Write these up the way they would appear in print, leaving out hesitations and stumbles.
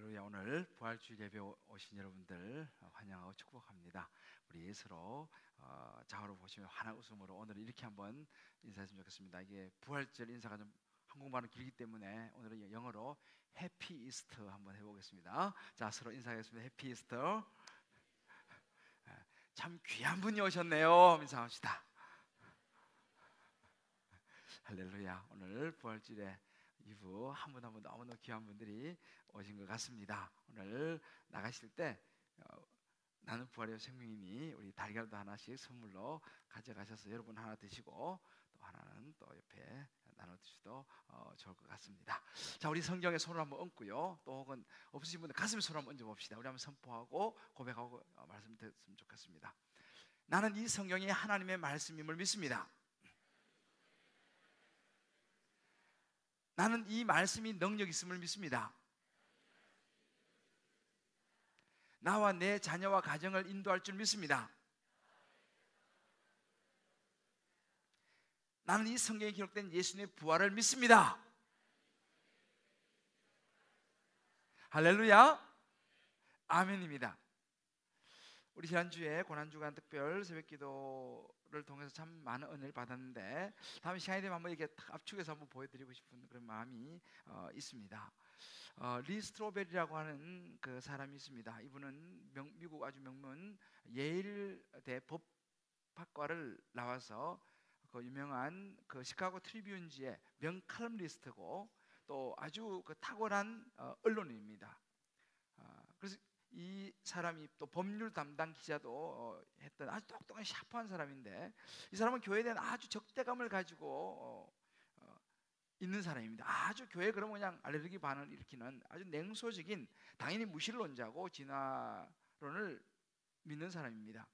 할렐루야. 오늘 부활주일 예배 오신 여러분들 환영하고 축복합니다. 우리 서로 좌우로 보시면 환한 웃음으로 오늘 이렇게 한번 인사했으면 좋겠습니다. 이게 부활절 인사가 좀 한국말은 길기 때문에 오늘은 영어로 해피 이스터 한번 해보겠습니다. 자, 서로 인사하겠습니다. 해피 이스터. 참 귀한 분이 오셨네요. 인사합시다. 할렐루야. 오늘 부활절에 이후 한 분 한 분 너무나 귀한 분들이 오신 것 같습니다. 오늘 나가실 때 나는 부활의 생명이니 우리 달걀도 하나씩 선물로 가져가셔서 여러분 하나 드시고 또 하나는 또 옆에 나눠 드셔도 좋을 것 같습니다. 자, 우리 성경에 손을 한번 얹고요. 또 혹은 없으신 분들 가슴에 손을 한번 얹어 봅시다. 우리 한번 선포하고 고백하고 말씀드렸으면 좋겠습니다. 나는 이 성경이 하나님의 말씀임을 믿습니다. 나는 이 말씀이 능력 있음을 믿습니다. 나와 내 자녀와 가정을 인도할 줄 믿습니다. 나는 이 성경에 기록된 예수님의 부활을 믿습니다. 할렐루야. 아멘입니다. 우리 지난주에 고난주간 특별 새벽기도를 통해서 참 많은 은혜를 받았는데 다음에 시간이 되면 한번 이렇게 압축해서 한번 보여드리고 싶은 그런 마음이 있습니다. 리 스트로베리라고 하는 그 사람이 있습니다. 이분은 미국 아주 명문 예일대 법학과를 나와서 그 유명한 그 시카고 트리뷴지의 명칼럼니스트고 또 아주 그 탁월한 언론인입니다. 그래서 이 사람이 또 법률 담당 기자도 했던 아주 똑똑한 샤프한 사람인데 이 사람은 교회에 대한 아주 적대감을 가지고 있는 사람입니다. 아주 교회 그러면 그냥 알레르기 반응을 일으키는 아주 냉소적인 당연히 무신론자고 진화론을 믿는 사람입니다.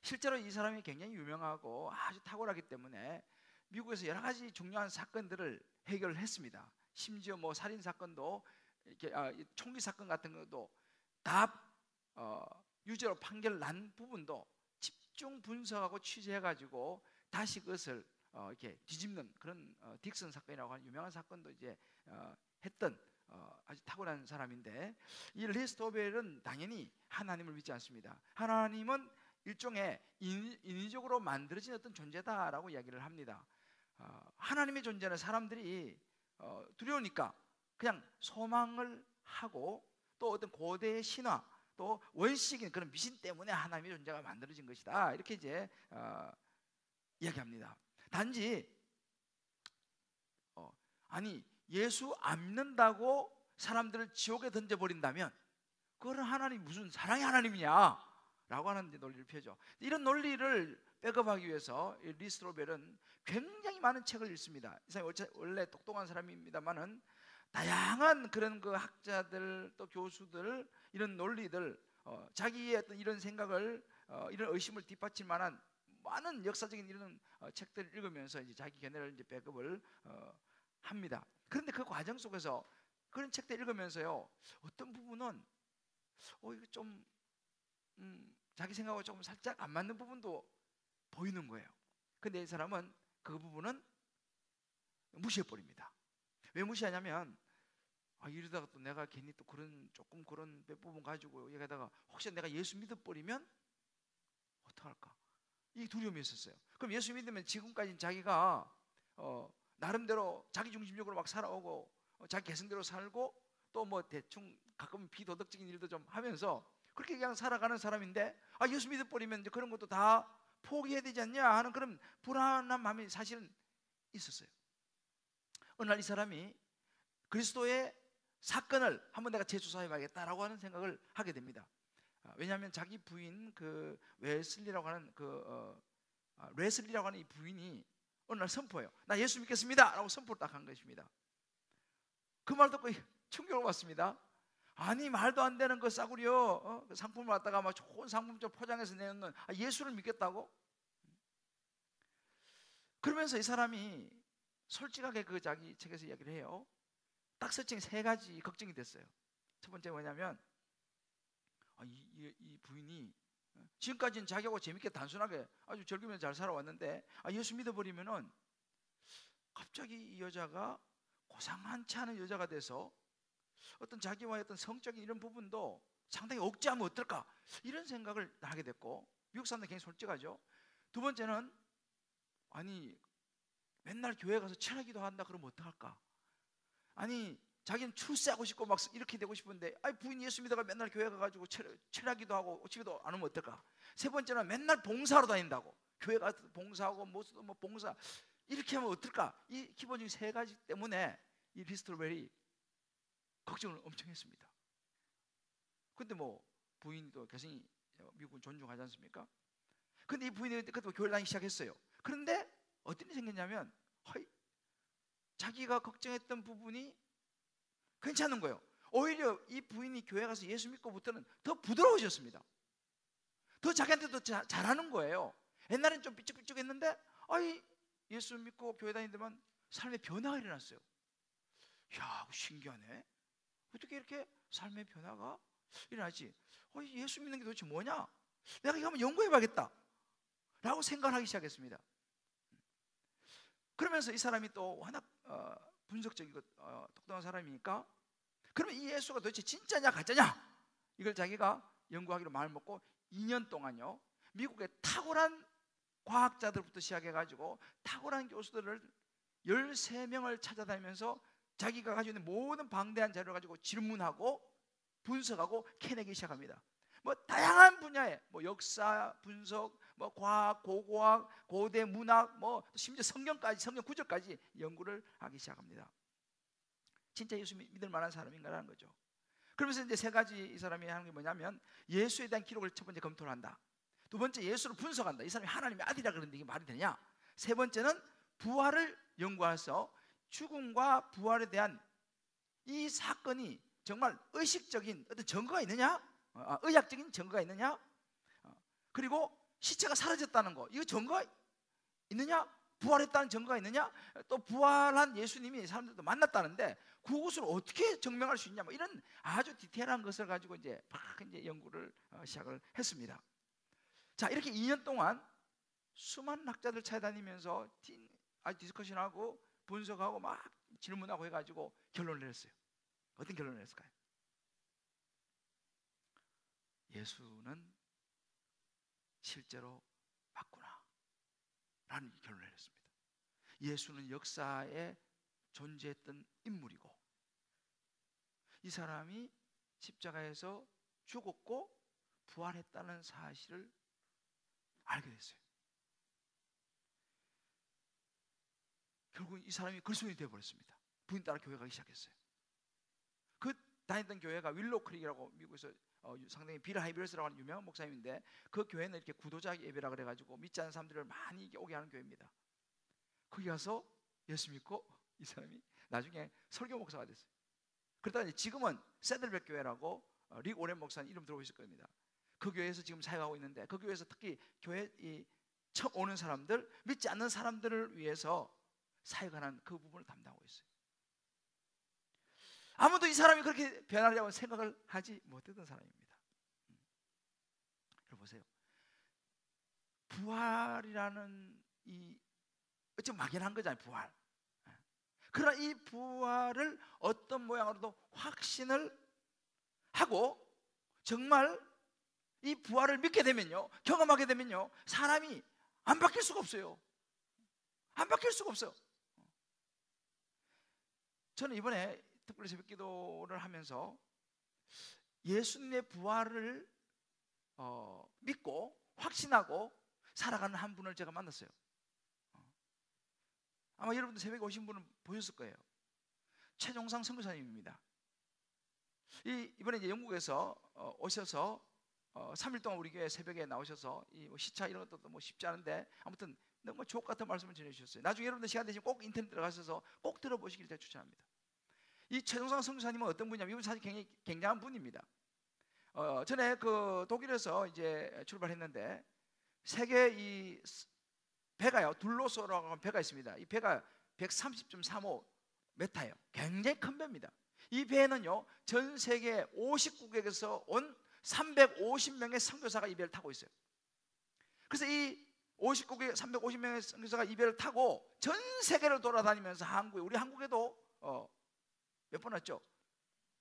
실제로 이 사람이 굉장히 유명하고 아주 탁월하기 때문에 미국에서 여러 가지 중요한 사건들을 해결했습니다. 심지어 뭐 살인 사건도 이렇게 총기 사건 같은 것도 다 유죄로 판결 난 부분도 집중 분석하고 취재해가지고 다시 그것을 이렇게 뒤집는 그런 딕슨 사건이라고 하는 유명한 사건도 이제 했던 아주 탁월한 사람인데 이 리스토벨은 당연히 하나님을 믿지 않습니다. 하나님은 일종의 인위적으로 만들어진 어떤 존재다라고 이야기를 합니다. 하나님의 존재는 사람들이 두려우니까 그냥 소망을 하고 또 어떤 고대의 신화 또 원시적인 그런 미신 때문에 하나님의 존재가 만들어진 것이다 이렇게 이제 이야기합니다. 단지 아니 예수 안 믿는다고 사람들을 지옥에 던져버린다면 그거는 하나님 무슨 사랑의 하나님이냐 라고 하는 논리를 펴죠. 이런 논리를 백업하기 위해서 리스트로벨은 굉장히 많은 책을 읽습니다. 이 사람이 원래 똑똑한 사람입니다만은 다양한 그런 그 학자들 또 교수들 이런 논리들 자기의 어떤 이런 생각을 이런 의심을 뒷받칠 만한 많은 역사적인 이런 책들을 읽으면서 이제 자기 견해를 이제 백업을 합니다. 그런데 그 과정 속에서 그런 책들 읽으면서요 어떤 부분은 이거 좀 자기 생각하고 조금 살짝 안 맞는 부분도 보이는 거예요. 근데 이 사람은 그 부분은 무시해버립니다. 왜 무시하냐면 이러다가 또 내가 괜히 또 조금 그런 몇 부분 가지고 얘기하다가 혹시 내가 예수 믿어버리면 어떡할까 이 두려움이 있었어요. 그럼 예수 믿으면 지금까지 자기가 나름대로 자기 중심적으로 막 살아오고 자기 개성대로 살고 또 뭐 대충 가끔 비도덕적인 일도 좀 하면서 그렇게 그냥 살아가는 사람인데 예수 믿어버리면 이제 그런 것도 다 포기해야 되지 않냐 하는 그런 불안한 마음이 사실은 있었어요. 어느 날 이 사람이 그리스도의 사건을 한번 내가 재조사해봐야겠다라고 하는 생각을 하게 됩니다. 왜냐하면 자기 부인 그 웨슬리라고 하는 레슬리라고 하는 이 부인이 어느 날 선포해요. 나 예수 믿겠습니다 라고 선포를 딱 한 것입니다. 그 말 듣고 충격을 받습니다. 아니 말도 안 되는 그 싸구려 상품을 갖다가 막 좋은 상품처럼 포장해서 내놓는 예수를 믿겠다고? 그러면서 이 사람이 솔직하게 그 자기 책에서 이야기를 해요. 딱 설정이 세 가지 걱정이 됐어요. 첫 번째 뭐냐면 이 부인이 지금까지는 자기하고 재밌게 단순하게 아주 즐기면서 잘 살아왔는데 예수 믿어버리면은 갑자기 이 여자가 고상한치 않은 여자가 돼서 어떤 자기와의 어떤 성적인 이런 부분도 상당히 억제하면 어떨까, 이런 생각을 하게 됐고, 미국 사람들 굉장히 솔직하죠. 두 번째는, 아니 맨날 교회 가서 철학기도 한다 그러면 어떡할까? 아니 자기는 출세하고 싶고 막 이렇게 되고 싶은데, 아니 부인 예수 믿어가 맨날 교회 가가지고 철학기도 하고 집에도 안 오면 어떨까? 세 번째는 맨날 봉사하러 다닌다고, 교회 가서 봉사하고 뭐 봉사 이렇게 하면 어떨까? 이 기본적인 세 가지 때문에 이 리스토벨이 걱정을 엄청 했습니다. 근데 뭐 부인도 교수님 미국은 존중하지 않습니까? 근데 이 부인이 그때 교회를 다니기 시작했어요. 그런데 어떤 일이 생겼냐면, 자기가 걱정했던 부분이 괜찮은 거예요. 오히려 이 부인이 교회 가서 예수 믿고부터는 더 부드러워졌습니다. 더 자기한테도 잘하는 거예요. 옛날엔 좀 삐죽삐죽했는데, 예수 믿고 교회 다니더만 삶의 변화가 일어났어요. 야, 신기하네. 어떻게 이렇게 삶의 변화가 일어나지? 예수 믿는 게 도대체 뭐냐? 내가 이거 한번 연구해봐야겠다 라고 생각을 하기 시작했습니다. 그러면서 이 사람이 또 워낙 분석적이고 똑똑한 사람이니까, 그러면 이 예수가 도대체 진짜냐 가짜냐, 이걸 자기가 연구하기로 마음을 먹고 2년 동안요 미국의 탁월한 과학자들부터 시작해가지고 탁월한 교수들을 13명을 찾아다니면서 자기가 가지고 있는 모든 방대한 자료를 가지고 질문하고 분석하고 캐내기 시작합니다. 뭐 다양한 분야에 뭐 역사 분석, 뭐 과학, 고고학, 고대 문학, 뭐 심지어 성경까지, 성경 구절까지 연구를 하기 시작합니다. 진짜 예수 믿을 만한 사람인가라는 거죠. 그러면서 이제 세 가지 이 사람이 하는 게 뭐냐면, 예수에 대한 기록을 첫 번째 검토를 한다. 두 번째, 예수를 분석한다. 이 사람이 하나님의 아들이라 그러는데 이게 말이 되냐? 세 번째는 부활을 연구해서 죽음과 부활에 대한 이 사건이 정말 의식적인 어떤 증거가 있느냐, 의학적인 증거가 있느냐, 그리고 시체가 사라졌다는 거, 이거 증거가 있느냐, 부활했다는 증거가 있느냐, 또 부활한 예수님이 사람들도 만났다는데 그것을 어떻게 증명할 수 있냐, 뭐 이런 아주 디테일한 것을 가지고 이제 막 이제 연구를 시작을 했습니다. 자, 이렇게 2년 동안 수많은 학자들 찾아다니면서 디스커션하고 분석하고 막 질문하고 해가지고 결론을 내렸어요. 어떤 결론을 내렸을까요? 예수는 실제로 맞구나 라는 결론을 내렸습니다. 예수는 역사에 존재했던 인물이고, 이 사람이 십자가에서 죽었고 부활했다는 사실을 알게 됐어요. 결국 이 사람이 그리스도인이 되어버렸습니다. 부인 따라 교회 가기 시작했어요. 그 다니던 교회가 윌로우 크릭이라고 미국에서 상당히 빌 하이빌스라고 하는 유명한 목사님인데, 그 교회는 이렇게 구도자 예배라 그래가지고 믿지 않는 사람들을 많이 오게 하는 교회입니다. 거기 가서 예수 믿고 이 사람이 나중에 설교 목사가 됐어요. 그러다 지금은 세들백 교회라고 릭 오렌 목사님 이름 들어보실 겁니다. 그 교회에서 지금 사역하고 있는데, 그 교회에서 특히 교회 처음 오는 사람들, 믿지 않는 사람들을 위해서 사역하는 그 부분을 담당하고 있어요. 아무도 이 사람이 그렇게 변하려고 생각을 하지 못했던 사람입니다. 여러분 보세요. 부활이라는 이 어찌 막연한 거잖아요, 부활. 그러나 이 부활을 어떤 모양으로도 확신을 하고 정말 이 부활을 믿게 되면요, 경험하게 되면요, 사람이 안 바뀔 수가 없어요. 안 바뀔 수가 없어요. 저는 이번에 특별히 새벽기도를 하면서 예수님의 부활을 믿고 확신하고 살아가는 한 분을 제가 만났어요. 아마 여러분들 새벽에 오신 분은 보셨을 거예요. 최종상 선교사님입니다. 이번에 이제 영국에서 오셔서 3일 동안 우리 교회 새벽에 나오셔서 이 시차 이런 것도 뭐 쉽지 않은데 아무튼 너무 주옥 같은 말씀을 전해주셨어요. 나중에 여러분들 시간 되시면 꼭 인터넷 들어가셔서 꼭 들어보시길 제가 추천합니다. 이 최종상 선교사님은 어떤 분이냐면, 이분 사실 굉장히 굉장한 분입니다. 전에 그 독일에서 이제 출발했는데, 세계 이 배가요, 둘로소라고 하는 배가 있습니다. 이 배가 130.35 메타예요. 굉장히 큰 배입니다. 이 배는요, 전 세계 50국에서 온 350명의 선교사가 이 배를 타고 있어요. 그래서 이 50국의 350명의 선교사가 이 배를 타고 전 세계를 돌아다니면서 우리 한국에도 몇 번 왔죠?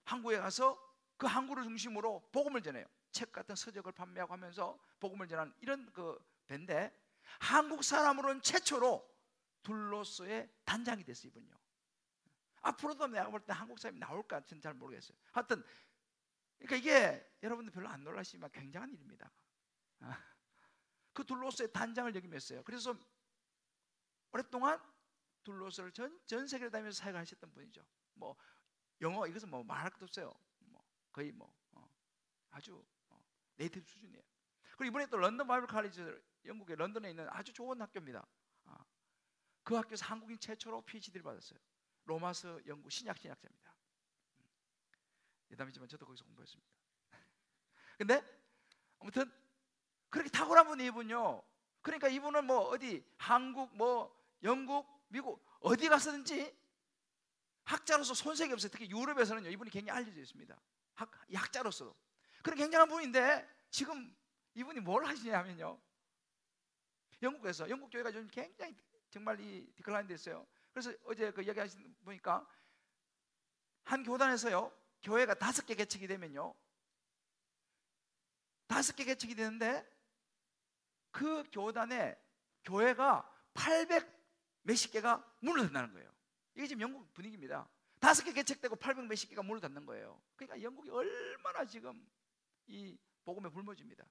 한국에 가서 그 항구를 중심으로 복음을 전해요. 책 같은 서적을 판매하고 하면서 복음을 전하는 이런 그 배인데, 한국 사람으로는 최초로 둘로스의 단장이 됐어요, 이분요. 앞으로도 내가 볼 때 한국 사람이 나올까 저는 잘 모르겠어요. 하여튼 그러니까 이게 여러분들 별로 안 놀라시지만 굉장한 일입니다. 그 둘로스의 단장을 역임했어요. 그래서 오랫동안 둘로스를 전 세계를 다니면서 사역을 하셨던 분이죠. 뭐 영어 이것은 뭐 말할 것도 없어요. 뭐 거의 뭐 아주 네이티브 수준이에요. 그리고 이번에 또 런던 바이블 칼리지, 영국의 런던에 있는 아주 좋은 학교입니다. 그 학교에서 한국인 최초로 PhD를 받았어요. 로마서 연구 신약자입니다. 예담이지만 저도 거기서 공부했습니다. 근데 아무튼 그렇게 탁월한 분이 이분요. 그러니까 이분은 뭐 어디 한국 뭐 영국 미국 어디 가서든지 학자로서 손색이 없어요. 특히 유럽에서는요, 이분이 굉장히 알려져 있습니다. 학자로서도. 그런 굉장한 분인데 지금 이분이 뭘 하시냐면요, 영국에서, 영국 교회가 좀 굉장히 정말 이 디클라인 됐어요. 그래서 어제 그 이야기하신 보니까 한 교단에서요, 교회가 5개 개척이 되면요, 5개 개척이 되는데 그 교단에 교회가 800 몇십 개가 문을 닫는다는 거예요. 이게 지금 영국 분위기입니다. 5개 개척되고 800 몇십 개가 문을 닫는 거예요. 그러니까 영국이 얼마나 지금 이 복음에 불모집니다.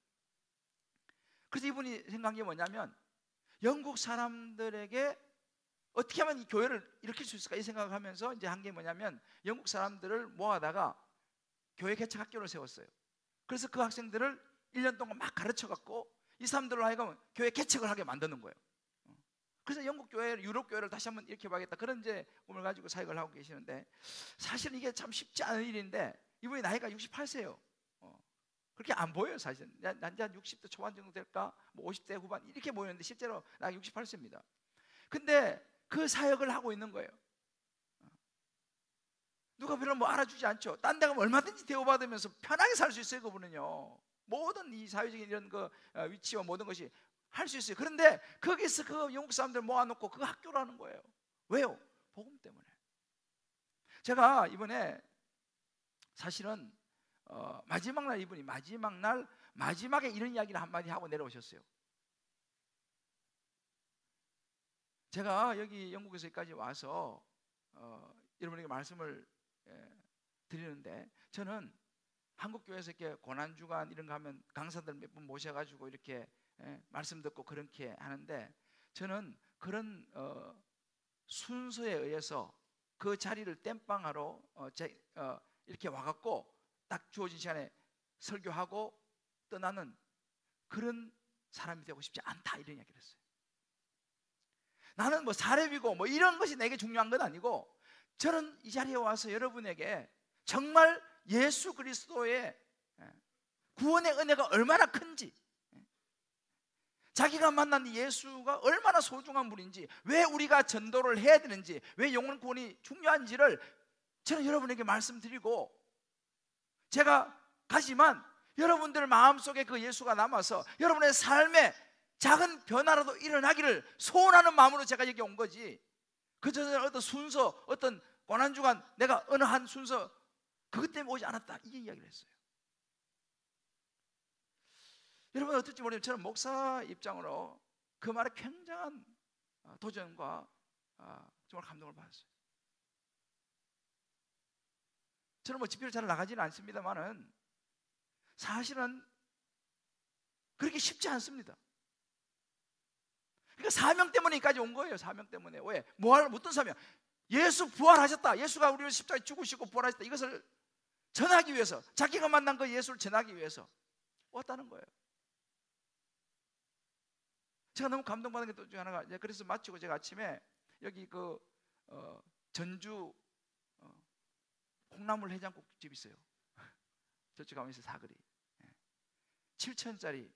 그래서 이분이 생각한 게 뭐냐면, 영국 사람들에게 어떻게 하면 이 교회를 일으킬 수 있을까 이 생각을 하면서 이제 한 게 뭐냐면, 영국 사람들을 모아다가 교회 개척 학교를 세웠어요. 그래서 그 학생들을 1년 동안 막 가르쳐 갖고 이 사람들로 하여금 교회 개척을 하게 만드는 거예요. 그래서 영국 교회, 유럽 교회를 다시 한번 일으켜봐야겠다, 그런 이제 꿈을 가지고 사역을 하고 계시는데, 사실 이게 참 쉽지 않은 일인데 이분이 나이가 68세예요. 그렇게 안 보여요, 사실. 난 한 60대 초반 정도 될까, 뭐 50대 후반 이렇게 보이는데 실제로 나이가 68세입니다. 근데 그 사역을 하고 있는 거예요. 누가 별로 뭐 알아주지 않죠. 딴 데 가면 얼마든지 대우받으면서 편하게 살 수 있어요. 그분은요, 모든 이 사회적인 이런 그 위치와 모든 것이 할 수 있어요. 그런데 거기서 그 영국 사람들 모아놓고 그 학교라는 거예요. 왜요? 복음 때문에. 제가 이번에 사실은 마지막 날, 이분이 마지막 날 마지막에 이런 이야기를 한마디 하고 내려오셨어요. 제가 여기 영국에서 여기까지 와서 여러분에게 말씀을 드리는데, 저는 한국교회에서 이렇게 고난주간 이런 거 하면 강사들 몇 분 모셔가지고 이렇게 말씀 듣고 그렇게 하는데, 저는 그런 순서에 의해서 그 자리를 땜빵하러 이렇게 와갖고 딱 주어진 시간에 설교하고 떠나는 그런 사람이 되고 싶지 않다, 이런 이야기를 했어요. 나는 뭐 사례비고 뭐 이런 것이 내게 중요한 건 아니고, 저는 이 자리에 와서 여러분에게 정말 예수 그리스도의 구원의 은혜가 얼마나 큰지, 자기가 만난 예수가 얼마나 소중한 분인지, 왜 우리가 전도를 해야 되는지, 왜 영혼 구원이 중요한지를 저는 여러분에게 말씀드리고, 제가 가지만 여러분들 마음속에 그 예수가 남아서 여러분의 삶에 작은 변화라도 일어나기를 소원하는 마음으로 제가 여기 온 거지, 그저 어떤 순서, 어떤 고난주간 내가 어느 한 순서 그것 때문에 오지 않았다, 이 이야기를 했어요. 여러분 어떨지 모르지만 저는 목사 입장으로 그 말에 굉장한 도전과 정말 감동을 받았어요. 저는 뭐 집회를 잘 나가지는 않습니다만은 사실은 그렇게 쉽지 않습니다. 그러니까 사명 때문에 여기까지 온 거예요. 사명 때문에. 왜? 어떤 사명? 예수 부활하셨다, 예수가 우리를 십자가에 죽으시고 부활하셨다, 이것을 전하기 위해서, 자기가 만난 그 예수를 전하기 위해서 왔다는 거예요. 제가 너무 감동받은 게 또 중에 하나가, 그래서 마치고 제가 아침에 여기 그 전주 콩나물 해장국집 있어요. 저쪽 가면 있어요, 사거리. 7,000원짜리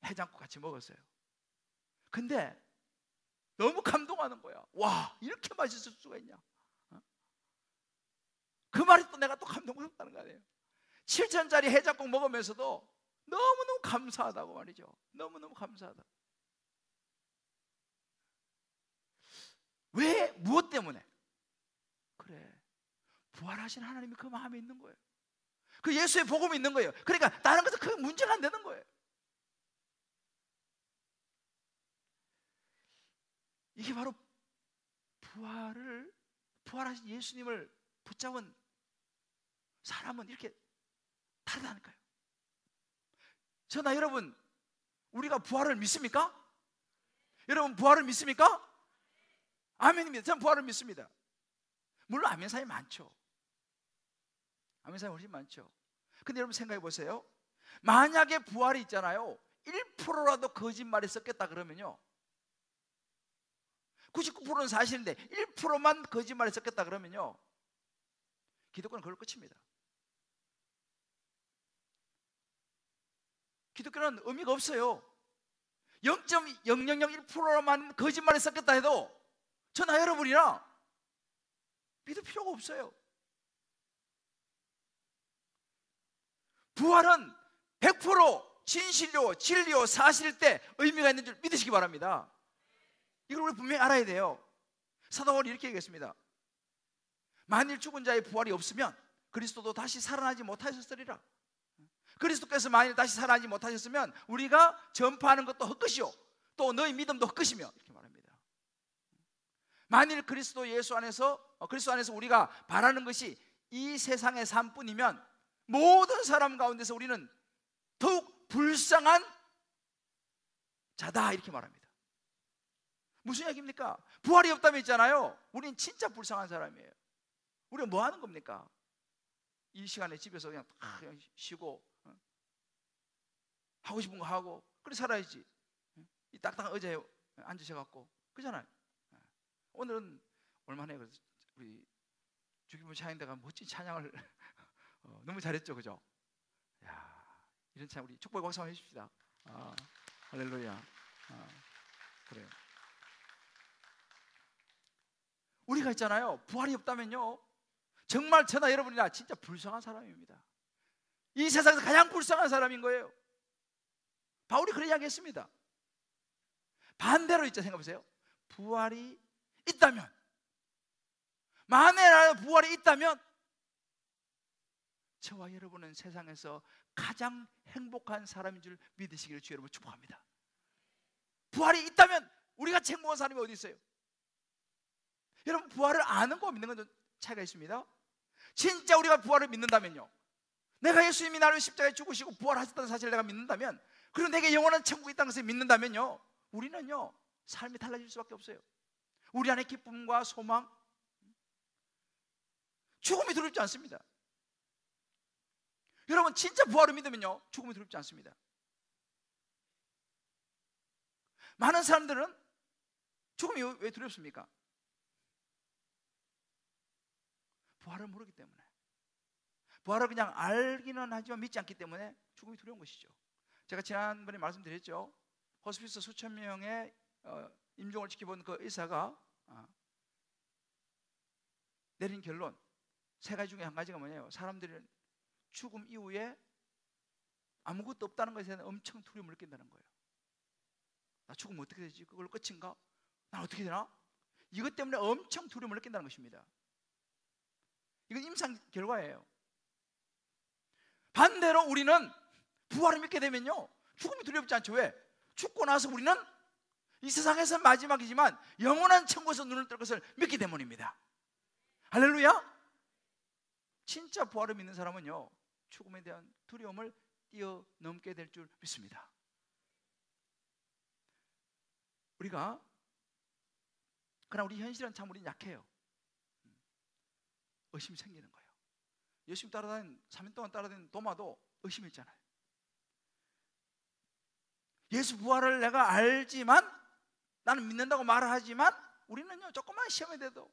해장국 같이 먹었어요. 근데 너무 감동하는 거야. 와, 이렇게 맛있을 수가 있냐. 그 말이 또 내가 또 감동받았다는 거 아니에요. 7,000원짜리 해장국 먹으면서도 너무너무 감사하다고 말이죠. 너무너무 감사하다. 왜? 무엇 때문에? 그래, 부활하신 하나님이 그 마음에 있는 거예요. 그 예수의 복음이 있는 거예요. 그러니까 다른 것은 그 문제가 안 되는 거예요. 이게 바로 부활하신 예수님을 붙잡은 사람은 이렇게 다르다니까요. 저나 여러분, 우리가 부활을 믿습니까? 여러분 부활을 믿습니까? 아멘입니다. 저는 부활을 믿습니다. 물론 아멘 사람이 많죠. 아멘 사람이 훨씬 많죠. 근데 여러분 생각해 보세요. 만약에 부활이 있잖아요, 1%라도 거짓말이 섞였다 그러면요, 99%는 사실인데 1%만 거짓말이 섞였다 그러면요, 기독교는 그걸 끝입니다. 기독교는 의미가 없어요. 0.0001%만 거짓말이 섞였다 해도 저나 여러분이나 믿을 필요가 없어요. 부활은 100% 진실요, 진리요, 사실일 때 의미가 있는 줄 믿으시기 바랍니다. 이걸 우리 분명히 알아야 돼요. 사도 바울이 이렇게 얘기했습니다. 만일 죽은 자의 부활이 없으면 그리스도도 다시 살아나지 못하셨으리라. 그리스도께서 만일 다시 살아나지 못하셨으면 우리가 전파하는 것도 헛것이요, 또 너희 믿음도 헛것이며, 이렇게 말합니다. 만일 그리스도 안에서 우리가 바라는 것이 이 세상의 삶뿐이면 모든 사람 가운데서 우리는 더욱 불쌍한 자다, 이렇게 말합니다. 무슨 얘기입니까? 부활이 없다면 있잖아요, 우린 진짜 불쌍한 사람이에요. 우리가 뭐 하는 겁니까? 이 시간에 집에서 그냥 쉬고 하고 싶은 거 하고 그래 살아야지. 이 딱딱한 의자에 앉으셔갖고 그잖아요. 오늘은 얼마나 우리 주기부 찬양대가 멋진 찬양을 너무 잘했죠, 그죠? 야, 이런 찬양 우리 축복 박수 한번 해줍시다. 할렐루야. 그래요. 우리가 있잖아요, 부활이 없다면요, 정말 저나 여러분이나 진짜 불쌍한 사람입니다. 이 세상에서 가장 불쌍한 사람인 거예요. 바울이 그런 이야기 했습니다. 반대로 있죠. 생각해보세요. 부활이 있다면, 만에라도 부활이 있다면 저와 여러분은 세상에서 가장 행복한 사람인 줄 믿으시기를 주 여러분 축복합니다. 부활이 있다면 우리가 행복한 사람이 어디 있어요? 여러분, 부활을 아는 거와 믿는 건 좀 차이가 있습니다. 진짜 우리가 부활을 믿는다면요, 내가 예수님이 나를 위해 십자가에 죽으시고 부활하셨다는 사실을 내가 믿는다면, 그리고 내게 영원한 천국이 있다는 것을 믿는다면요, 우리는요 삶이 달라질 수밖에 없어요. 우리 안에 기쁨과 소망, 죽음이 두렵지 않습니다. 여러분, 진짜 부활을 믿으면요 죽음이 두렵지 않습니다. 많은 사람들은 죽음이 왜 두렵습니까? 부활을 모르기 때문에, 부활을 그냥 알기는 하지만 믿지 않기 때문에 죽음이 두려운 것이죠. 제가 지난번에 말씀드렸죠. 호스피스 수천 명의 임종을 지켜본 그 의사가 내린 결론 세 가지 중에 한 가지가 뭐냐면, 사람들은 죽음 이후에 아무것도 없다는 것에 대한 엄청 두려움을 느낀다는 거예요. 나 죽으면 어떻게 되지? 그걸로 끝인가? 난 어떻게 되나? 이것 때문에 엄청 두려움을 느낀다는 것입니다. 이건 임상 결과예요. 반대로 우리는 부활을 믿게 되면요 죽음이 두렵지 않죠. 왜? 죽고 나서 우리는 이 세상에서 마지막이지만 영원한 천국에서 눈을 뜰 것을 믿기 때문입니다. 할렐루야. 진짜 부활을 믿는 사람은요 죽음에 대한 두려움을 뛰어넘게 될 줄 믿습니다. 그러나 우리 현실은 참 우리는 약해요. 의심이 생기는 거예요. 예수님 3년 동안 따라다닌 도마도 의심했잖아요. 예수 부활을 내가 알지만, 나는 믿는다고 말을 하지만, 우리는요 조그만 시험에 대도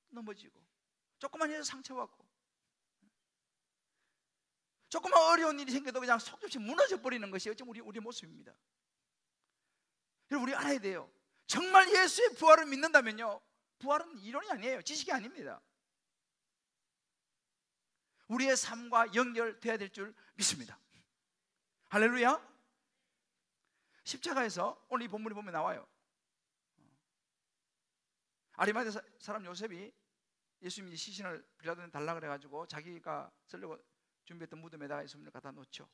넘어지고, 조그만 일에서 상처받고, 조그만 어려운 일이 생겨도 그냥 속없이 무너져 버리는 것이 어쩜 우리의 모습입니다. 여러분, 우리 알아야 돼요. 정말 예수의 부활을 믿는다면요, 부활은 이론이 아니에요. 지식이 아닙니다. 우리의 삶과 연결돼야 될 줄 믿습니다. 할렐루야. 십자가에서 오늘 이 본문이 보면 나와요. 아리마대 사람 요셉이 예수님이 시신을 빌라도한테 달라 그래가지고 자기가 쓰려고 준비했던 무덤에다가 예수님을 갖다 놓죠.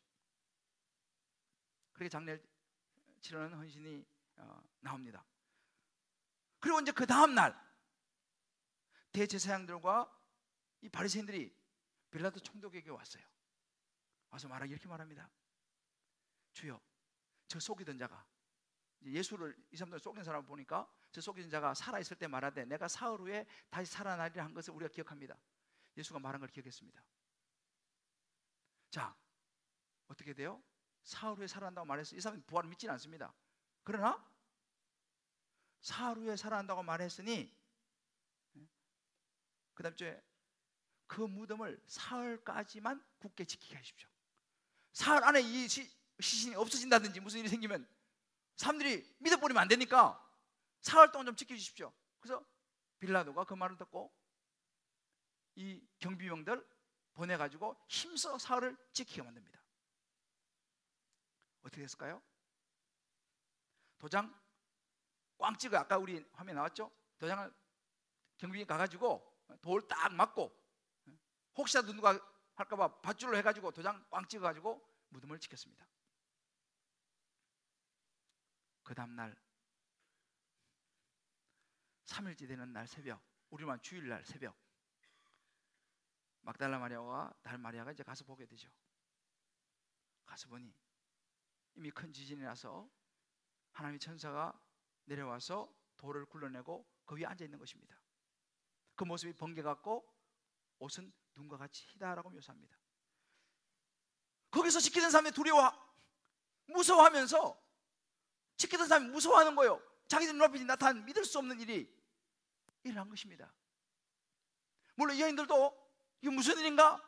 그렇게 장례를 치르는 헌신이 나옵니다. 그리고 이제 그 다음 날 대제사장들과 이 바리새인들이 빌라도 총독에게 왔어요. 와서 이렇게 말합니다. 주여, 저 속이던 자가, 예수를 이 사람들 속인 사람을 보니까 저 속이던 자가 살아있을 때 말하되 내가 사흘 후에 다시 살아나리라 한 것을 우리가 기억합니다. 예수가 말한 걸 기억했습니다. 자, 어떻게 돼요? 사흘 후에 살아난다고 말했어요. 이 사람은 부활을 믿지는 않습니다. 그러나 사흘 후에 살아난다고 말했으니 그 다음 주에 그 무덤을 사흘까지만 굳게 지키게 하십시오. 사흘 안에 이 시신이 없어진다든지 무슨 일이 생기면 사람들이 믿어버리면 안 되니까 사흘 동안 좀 지켜주십시오. 그래서 빌라도가 그 말을 듣고 이 경비병들 보내가지고 힘써 사흘을 지키게 만듭니다. 어떻게 됐을까요? 도장 꽝 찍어, 아까 우리 화면에 나왔죠? 도장을 경비병이 가가지고 돌 딱 맞고 혹시라도 누가 할까봐 밧줄로 해가지고 도장 꽝 찍어가지고 무덤을 지켰습니다. 그 다음날 3일째 되는 날 새벽, 우리만 주일날 새벽, 막달라 마리아와 달 마리아가 이제 가서 보게 되죠. 가서 보니 이미 큰 지진이 나서 하나님의 천사가 내려와서 돌을 굴러내고 그 위에 앉아 있는 것입니다. 그 모습이 번개 같고 옷은 눈과 같이 희다라고 묘사합니다. 거기서 지키던 사람이 두려워, 무서워하면서 지키던 사람이 무서워하는 거예요. 자기들 눈앞에 나타난 믿을 수 없는 일이 일어난 것입니다. 물론 여인들도 이게 무슨 일인가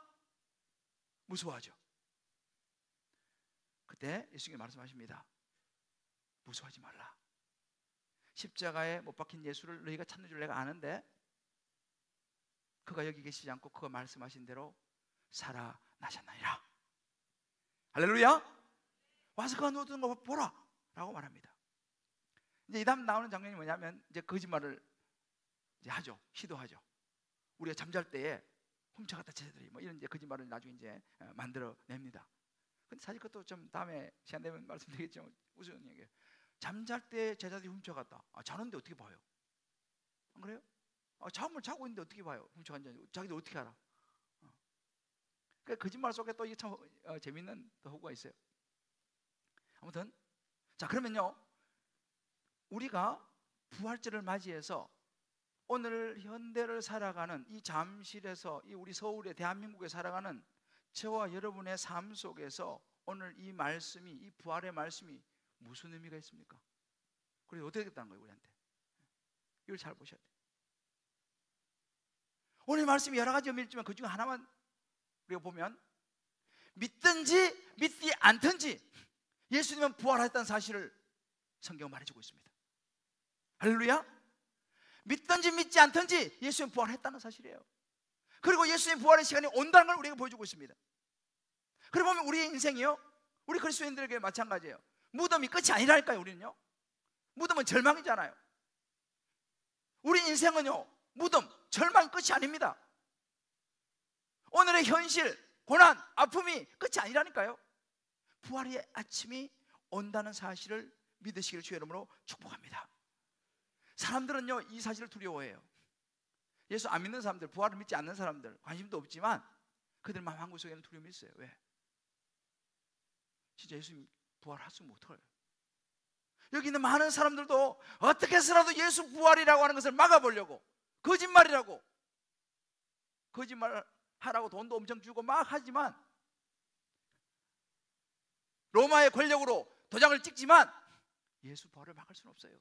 무서워하죠. 그때 예수님이 말씀하십니다. 무서워하지 말라. 십자가에 못 박힌 예수를 너희가 찾는 줄 내가 아는데 그가 여기 계시지 않고 그가 말씀하신 대로 살아나셨나이다. 할렐루야. 와서 그가 누워있는 거 보라 라고 말합니다. 이제 이 다음 나오는 장면이 뭐냐면 이제 거짓말을 이제 하죠. 시도하죠. 우리가 잠잘 때에 훔쳐갔다 제자들이 뭐 이런 이제 거짓말을 나중에 이제 만들어 냅니다. 근데 사실 그것도 좀 다음에 시간 되면 말씀드리겠지만 우스운 얘기예요. 잠잘 때 제자들이 훔쳐갔다. 자는데 어떻게 봐요? 안 그래요? 잠을 자고 있는데 어떻게 봐요? 훔쳐간지 자기들 어떻게 알아? 그러니까 거짓말 속에 또 이게 참 재밌는 또 호구가 있어요. 아무튼 자, 그러면요, 우리가 부활절을 맞이해서 오늘 현대를 살아가는 이 잠실에서 이 우리 서울의 대한민국에 살아가는 저와 여러분의 삶 속에서 오늘 이 말씀이, 이 부활의 말씀이 무슨 의미가 있습니까? 그래서 어떻게 됐다는 거예요, 우리한테? 이걸 잘 보셔야 돼요. 오늘 말씀이 여러 가지 의미가 있지만 그 중에 하나만 우리가 보면 믿든지 믿지 않든지 예수님은 부활했다는 사실을 성경은 말해주고 있습니다. 할렐루야. 믿든지 믿지 않든지 예수님은 부활했다는 사실이에요. 그리고 예수님 부활의 시간이 온다는 걸 우리에게 보여주고 있습니다. 그러고 보면 우리의 인생이요, 우리 그리스도인들에게 마찬가지예요. 무덤이 끝이 아니라니까요. 우리는요, 무덤은 절망이잖아요. 우리 인생은요, 무덤, 절망이 끝이 아닙니다. 오늘의 현실, 고난, 아픔이 끝이 아니라니까요. 부활의 아침이 온다는 사실을 믿으시기를 주의 이름으로 축복합니다. 사람들은요, 이 사실을 두려워해요. 예수 안 믿는 사람들, 부활을 믿지 않는 사람들, 관심도 없지만 그들 마음 한구석에는 두려움이 있어요. 왜? 진짜 예수님 부활하시면 어떡해요? 여기 있는 많은 사람들도 어떻게 해서라도 예수 부활이라고 하는 것을 막아보려고, 거짓말이라고, 거짓말하라고 돈도 엄청 주고 막 하지만, 로마의 권력으로 도장을 찍지만 예수 부활을 막을 수는 없어요.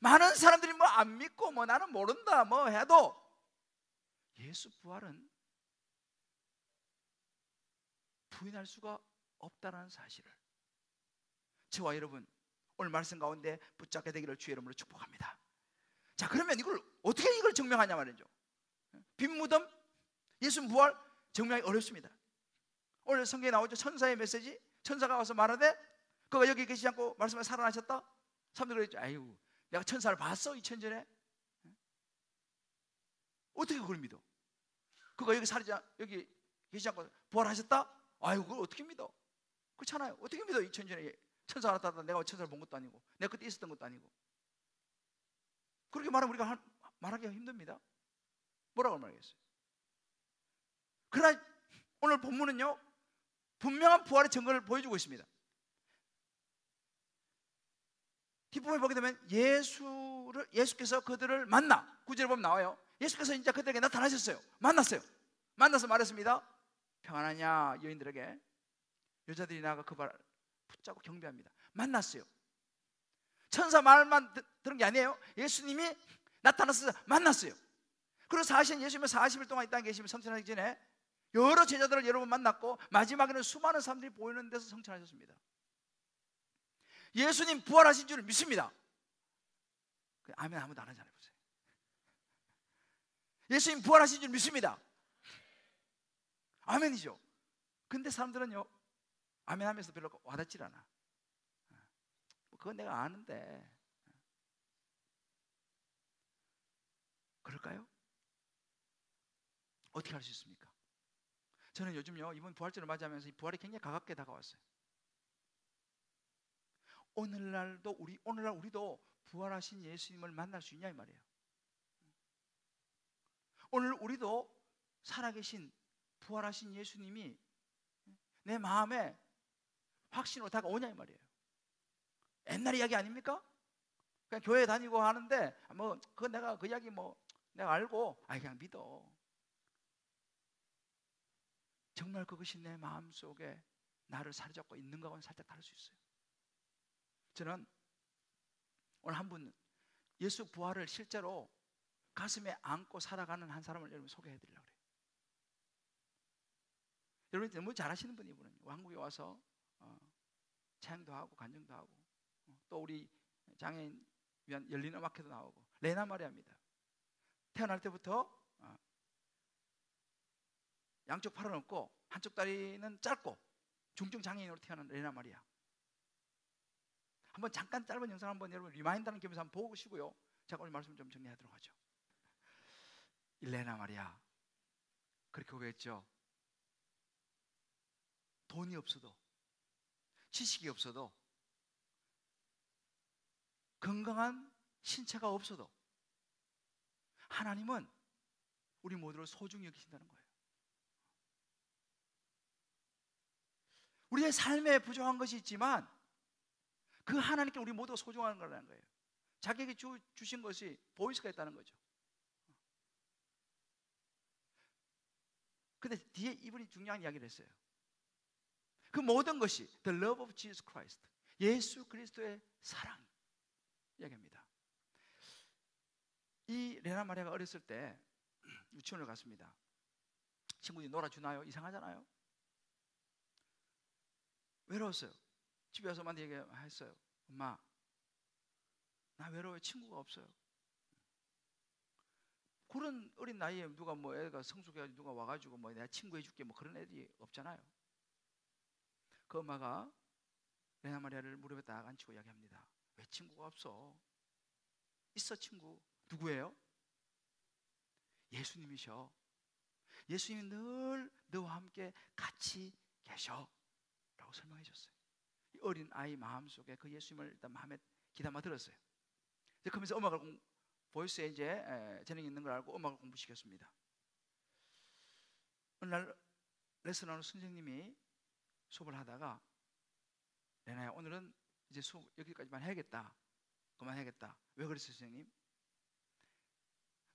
많은 사람들이 뭐 안 믿고 뭐 나는 모른다 뭐 해도 예수 부활은 부인할 수가 없다는 사실을 저와 여러분 오늘 말씀 가운데 붙잡게 되기를 주의 이름으로 축복합니다. 자, 그러면 이걸 증명하냐 말이죠. 빈 무덤, 예수 부활 증명하기 어렵습니다. 오늘 성경에 나오죠. 천사의 메시지. 천사가 와서 말하되 그가 여기 계시지 않고 말씀에 살아나셨다. 사람들이 그랬죠. 아이고, 내가 천사를 봤어 2000년 전에. 어떻게 그걸 믿어? 그가 여기 계시지 않고 부활하셨다? 아유, 그걸 어떻게 믿어? 그렇잖아요. 어떻게 믿어? 2000년에 천사 나타났다. 내가 천사를 본 것도 아니고 내가 그때 있었던 것도 아니고. 그렇게 말하면 우리가 말하기가 힘듭니다. 뭐라고 말하겠어요? 그러나 오늘 본문은요, 분명한 부활의 증거를 보여주고 있습니다. 뒷부분에 보게 되면 예수께서 그들을 만나, 9절에 보면 나와요. 예수께서 진짜 그들에게 나타나셨어요. 만났어요. 만나서 말했습니다. 평안하냐 여인들에게. 여자들이 나가 그 발 붙잡고 경배합니다. 만났어요. 천사 말만 들은 게 아니에요. 예수님이 나타나서 만났어요. 그리고 사실 예수님은 40일 동안 이 땅에 계시면 성천하기 전에 여러 제자들을 여러 번 만났고 마지막에는 수많은 사람들이 보이는 데서 성천하셨습니다. 예수님 부활하신 줄 믿습니다. 아멘 아무도 안 하잖아요. 보세요. 예수님 부활하신 줄 믿습니다. 아멘이죠. 근데 사람들은요, 아멘 하면서 별로 와닿질 않아. 그건 내가 아는데. 그럴까요? 어떻게 할 수 있습니까? 저는 요즘요, 이번 부활절을 맞이하면서 이 부활이 굉장히 가깝게 다가왔어요. 오늘날 우리도 부활하신 예수님을 만날 수 있냐 이 말이에요. 오늘 우리도 살아계신 부활하신 예수님이 내 마음에 확신으로 다가오냐 이 말이에요. 옛날 이야기 아닙니까? 그냥 교회 다니고 하는데 뭐 그건 내가 그 이야기 뭐 내가 알고 그냥 믿어. 정말 그것이 내 마음속에 나를 사로잡고 있는 거하고는 살짝 다를 수 있어요. 저는 오늘 한 분 예수 부활을 실제로 가슴에 안고 살아가는 한 사람을 여러분 소개해 드리려고 그래요. 여러분이 너무 잘하시는 분이 이분은 한국에 와서 찬양도 하고 간증도 하고 또 우리 장애인 위한 열린 음악회도 나오고 레나 마리아입니다. 태어날 때부터 양쪽 팔은 없고 한쪽 다리는 짧고 중증 장애인으로 태어난 레나 마리아. 한번 잠깐 짧은 영상 한번 여러분 리마인드하는 겸해서 한번 보고 오시고요. 제가 오늘 말씀 좀 정리하도록 하죠. 레나 마리아 그렇게 고백했죠. 돈이 없어도 지식이 없어도 건강한 신체가 없어도 하나님은 우리 모두를 소중히 여기신다는 거예요. 우리의 삶에 부족한 것이 있지만 그 하나님께 우리 모두가 소중한 거라는 거예요. 자기에게 주신 것이 보이스가 있다는 거죠. 근데 뒤에 이분이 중요한 이야기를 했어요. 그 모든 것이 The love of Jesus Christ, 예수 그리스도의 사랑 이야기입니다. 이 레나 마리아가 어렸을 때 유치원을 갔습니다. 친구들이 놀아주나요? 이상하잖아요. 외로웠어요. 집에 와서 엄마한테 얘기했어요. 엄마, 나 외로워요. 친구가 없어요. 그런 어린 나이에 누가 뭐 애가 성숙해가지고 누가 와가지고 뭐 내가 친구 해줄게 뭐 그런 애들이 없잖아요. 그 엄마가 레나 마리아를 무릎에 딱 앉히고 이야기합니다. 왜 친구가 없어? 있어 친구. 누구예요? 예수님이셔. 예수님이 늘 너와 함께 같이 계셔 라고 설명해 줬어요. 이 어린 아이 마음속에 그 예수님을 일단 마음에 귀담아 들었어요. 이제 그러면서 음악을 보이스에 이제 재능이 있는 걸 알고 음악을 공부시켰습니다. 어느 날 레슨 하는 선생님이 수업을 하다가 레나야 오늘은 이제 수업 여기까지만 해야겠다. 그만해야겠다. 왜 그랬어요 선생님?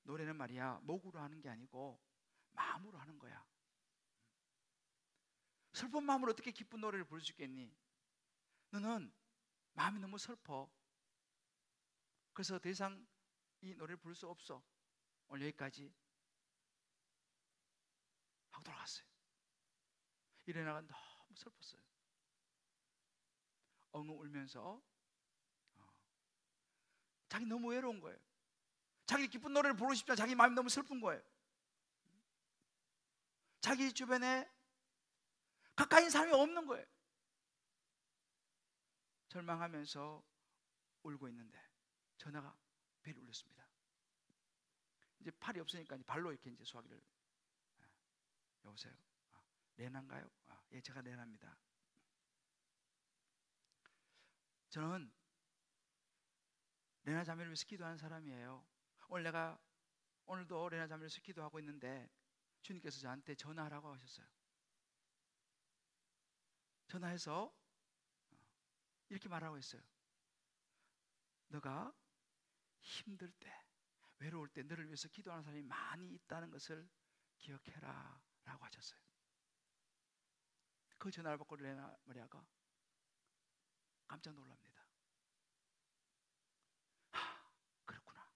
노래는 말이야 목으로 하는 게 아니고 마음으로 하는 거야. 슬픈 마음으로 어떻게 기쁜 노래를 부를 수 있겠니? 너는 마음이 너무 슬퍼. 그래서 더 이상 이 노래를 부를 수 없어. 오늘 여기까지 하고 돌아갔어요. 이 레나가 너무 슬펐어요. 엉엉 울면서 자기 너무 외로운 거예요. 자기 기쁜 노래를 부르고 싶지만 자기 마음이 너무 슬픈 거예요. 자기 주변에 가까이 있는 사람이 없는 거예요. 절망하면서 울고 있는데 전화가 벨이 울렸습니다. 이제 팔이 없으니까 이제 발로 이렇게 이제 수화기를. 여보세요? 레나인가요? 예, 제가 레나입니다. 저는 레나 자매를 위해서 기도하는 사람이에요. 오늘도 레나 자매를 위해서 기도하고 있는데 주님께서 저한테 전화하라고 하셨어요. 전화해서 이렇게 말하고 있어요. 너가 힘들 때, 외로울 때 너를 위해서 기도하는 사람이 많이 있다는 것을 기억해라 라고 하셨어요. 그 전화를 받고 레나 마리아가 깜짝 놀랍니다. 그렇구나.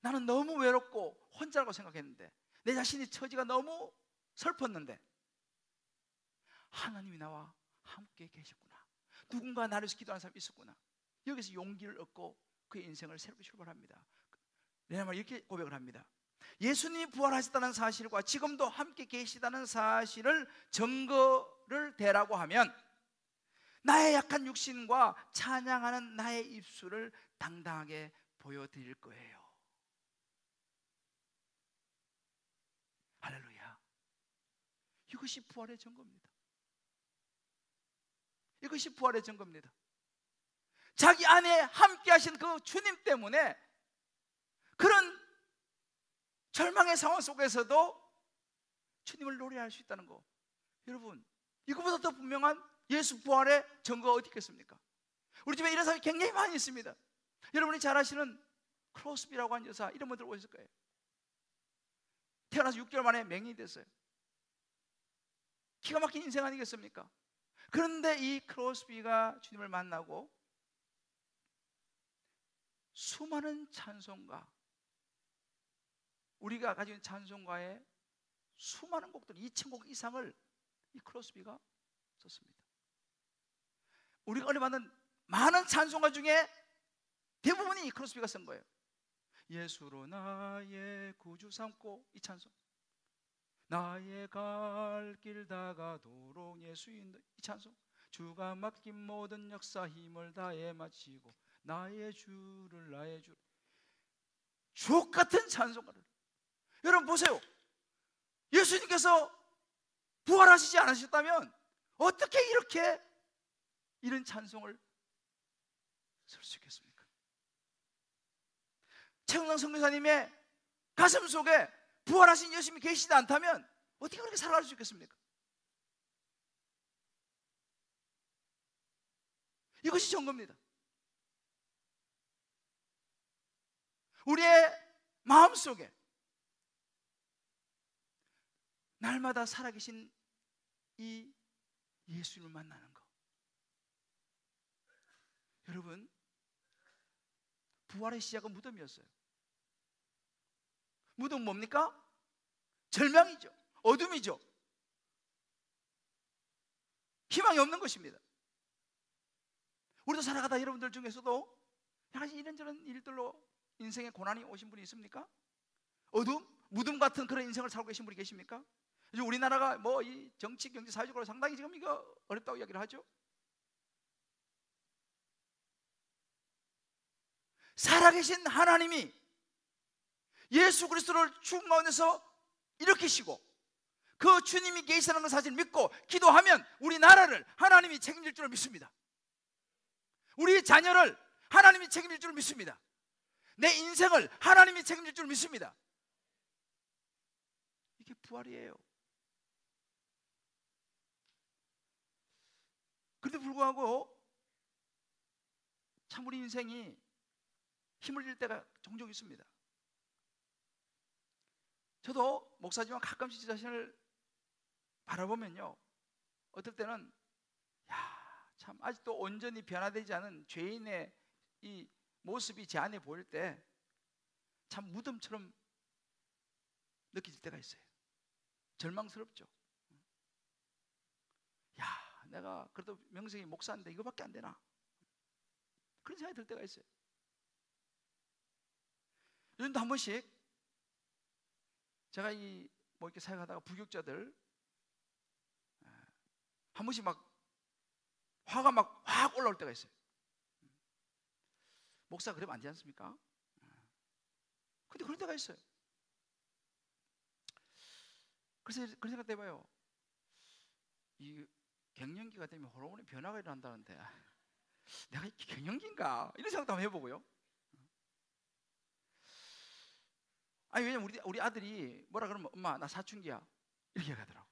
나는 너무 외롭고 혼자라고 생각했는데, 내 자신의 처지가 너무 슬펐는데 하나님이 나와 함께 계셨구나. 누군가 나를 위해서 기도하는 사람이 있었구나. 여기서 용기를 얻고 그의 인생을 새롭게 출발합니다. 레나 마리아 이렇게 고백을 합니다. 예수님이 부활하셨다는 사실과 지금도 함께 계시다는 사실을 증거를 대라고 하면 나의 약한 육신과 찬양하는 나의 입술을 당당하게 보여드릴 거예요. 할렐루야. 이것이 부활의 증거입니다. 이것이 부활의 증거입니다. 자기 안에 함께 하신 그 주님 때문에 그런 절망의 상황 속에서도 주님을 노래할 수 있다는 거. 여러분, 이거보다 더 분명한 예수 부활의 증거가 어디 있겠습니까? 우리 집에 이런 사람이 굉장히 많이 있습니다. 여러분이 잘 아시는 크로스비라고 하는 여사, 이런 분들 오셨을 거예요. 태어나서 6개월 만에 맹인이 됐어요. 기가 막힌 인생 아니겠습니까? 그런데 이 크로스비가 주님을 만나고 수많은 찬송가, 우리가 가지고 있는 찬송가의 수많은 곡들, 2,000곡 이상을 이 크로스비가 썼습니다. 우리가 은혜 받는 많은 찬송가 중에 대부분이 이 크로스비가 쓴 거예요. 예수로 나의 구주 삼고, 이 찬송. 나의 갈 길 다가도록 예수인, 이 찬송. 주가 맡긴 모든 역사 힘을 다해 마치고 나의 주를 나의 주. 주옥 같은 찬송가를. 여러분 보세요. 예수님께서 부활하시지 않으셨다면 어떻게 이렇게 이런 찬송을 쓸 수 있겠습니까? 최은강 선교사님의 가슴 속에 부활하신 예수님이 계시지 않다면 어떻게 그렇게 살아갈 수 있겠습니까? 이것이 증거입니다. 우리의 마음속에 날마다 살아계신 이 예수님을 만나는 것. 여러분, 부활의 시작은 무덤이었어요. 무덤은 뭡니까? 절망이죠. 어둠이죠. 희망이 없는 것입니다. 우리도 살아가다 여러분들 중에서도 약간 이런저런 일들로 인생에 고난이 오신 분이 있습니까? 어둠? 무덤 같은 그런 인생을 살고 계신 분이 계십니까? 요즘 우리나라가 뭐 이 정치, 경제, 사회적으로 상당히 지금 이거 어렵다고 이야기를 하죠. 살아계신 하나님이 예수 그리스도를 죽음 가운데서 일으키시고 그 주님이 계시다는 사실을 믿고 기도하면 우리나라를 하나님이 책임질 줄 믿습니다. 우리 자녀를 하나님이 책임질 줄 믿습니다. 내 인생을 하나님이 책임질 줄 믿습니다. 이게 부활이에요. 그런데 불구하고 참 우리 인생이 힘을 잃을 때가 종종 있습니다. 저도 목사지만 가끔씩 제 자신을 바라보면요, 어떨 때는 참 아직도 온전히 변화되지 않은 죄인의 이 모습이 제 안에 보일 때 참 무덤처럼 느껴질 때가 있어요. 절망스럽죠. 내가 그래도 명색이 목사인데 이거밖에 안 되나, 그런 생각이 들 때가 있어요. 요즘도 한 번씩 제가 뭐 이렇게 사역하다가 부교육자들 한 번씩 막 화가 막 확 올라올 때가 있어요. 목사 그러면 안 되지 않습니까? 근데 그런 데가 있어요. 그래서 그런 생각 해봐요. 이 갱년기가 되면 호르몬의 변화가 일어난다는데 내가 이게 갱년기인가? 이런 생각도 한번 해보고요. 아니 왜냐면 우리 아들이 뭐라 그러면 엄마 나 사춘기야 이렇게 얘기하더라고.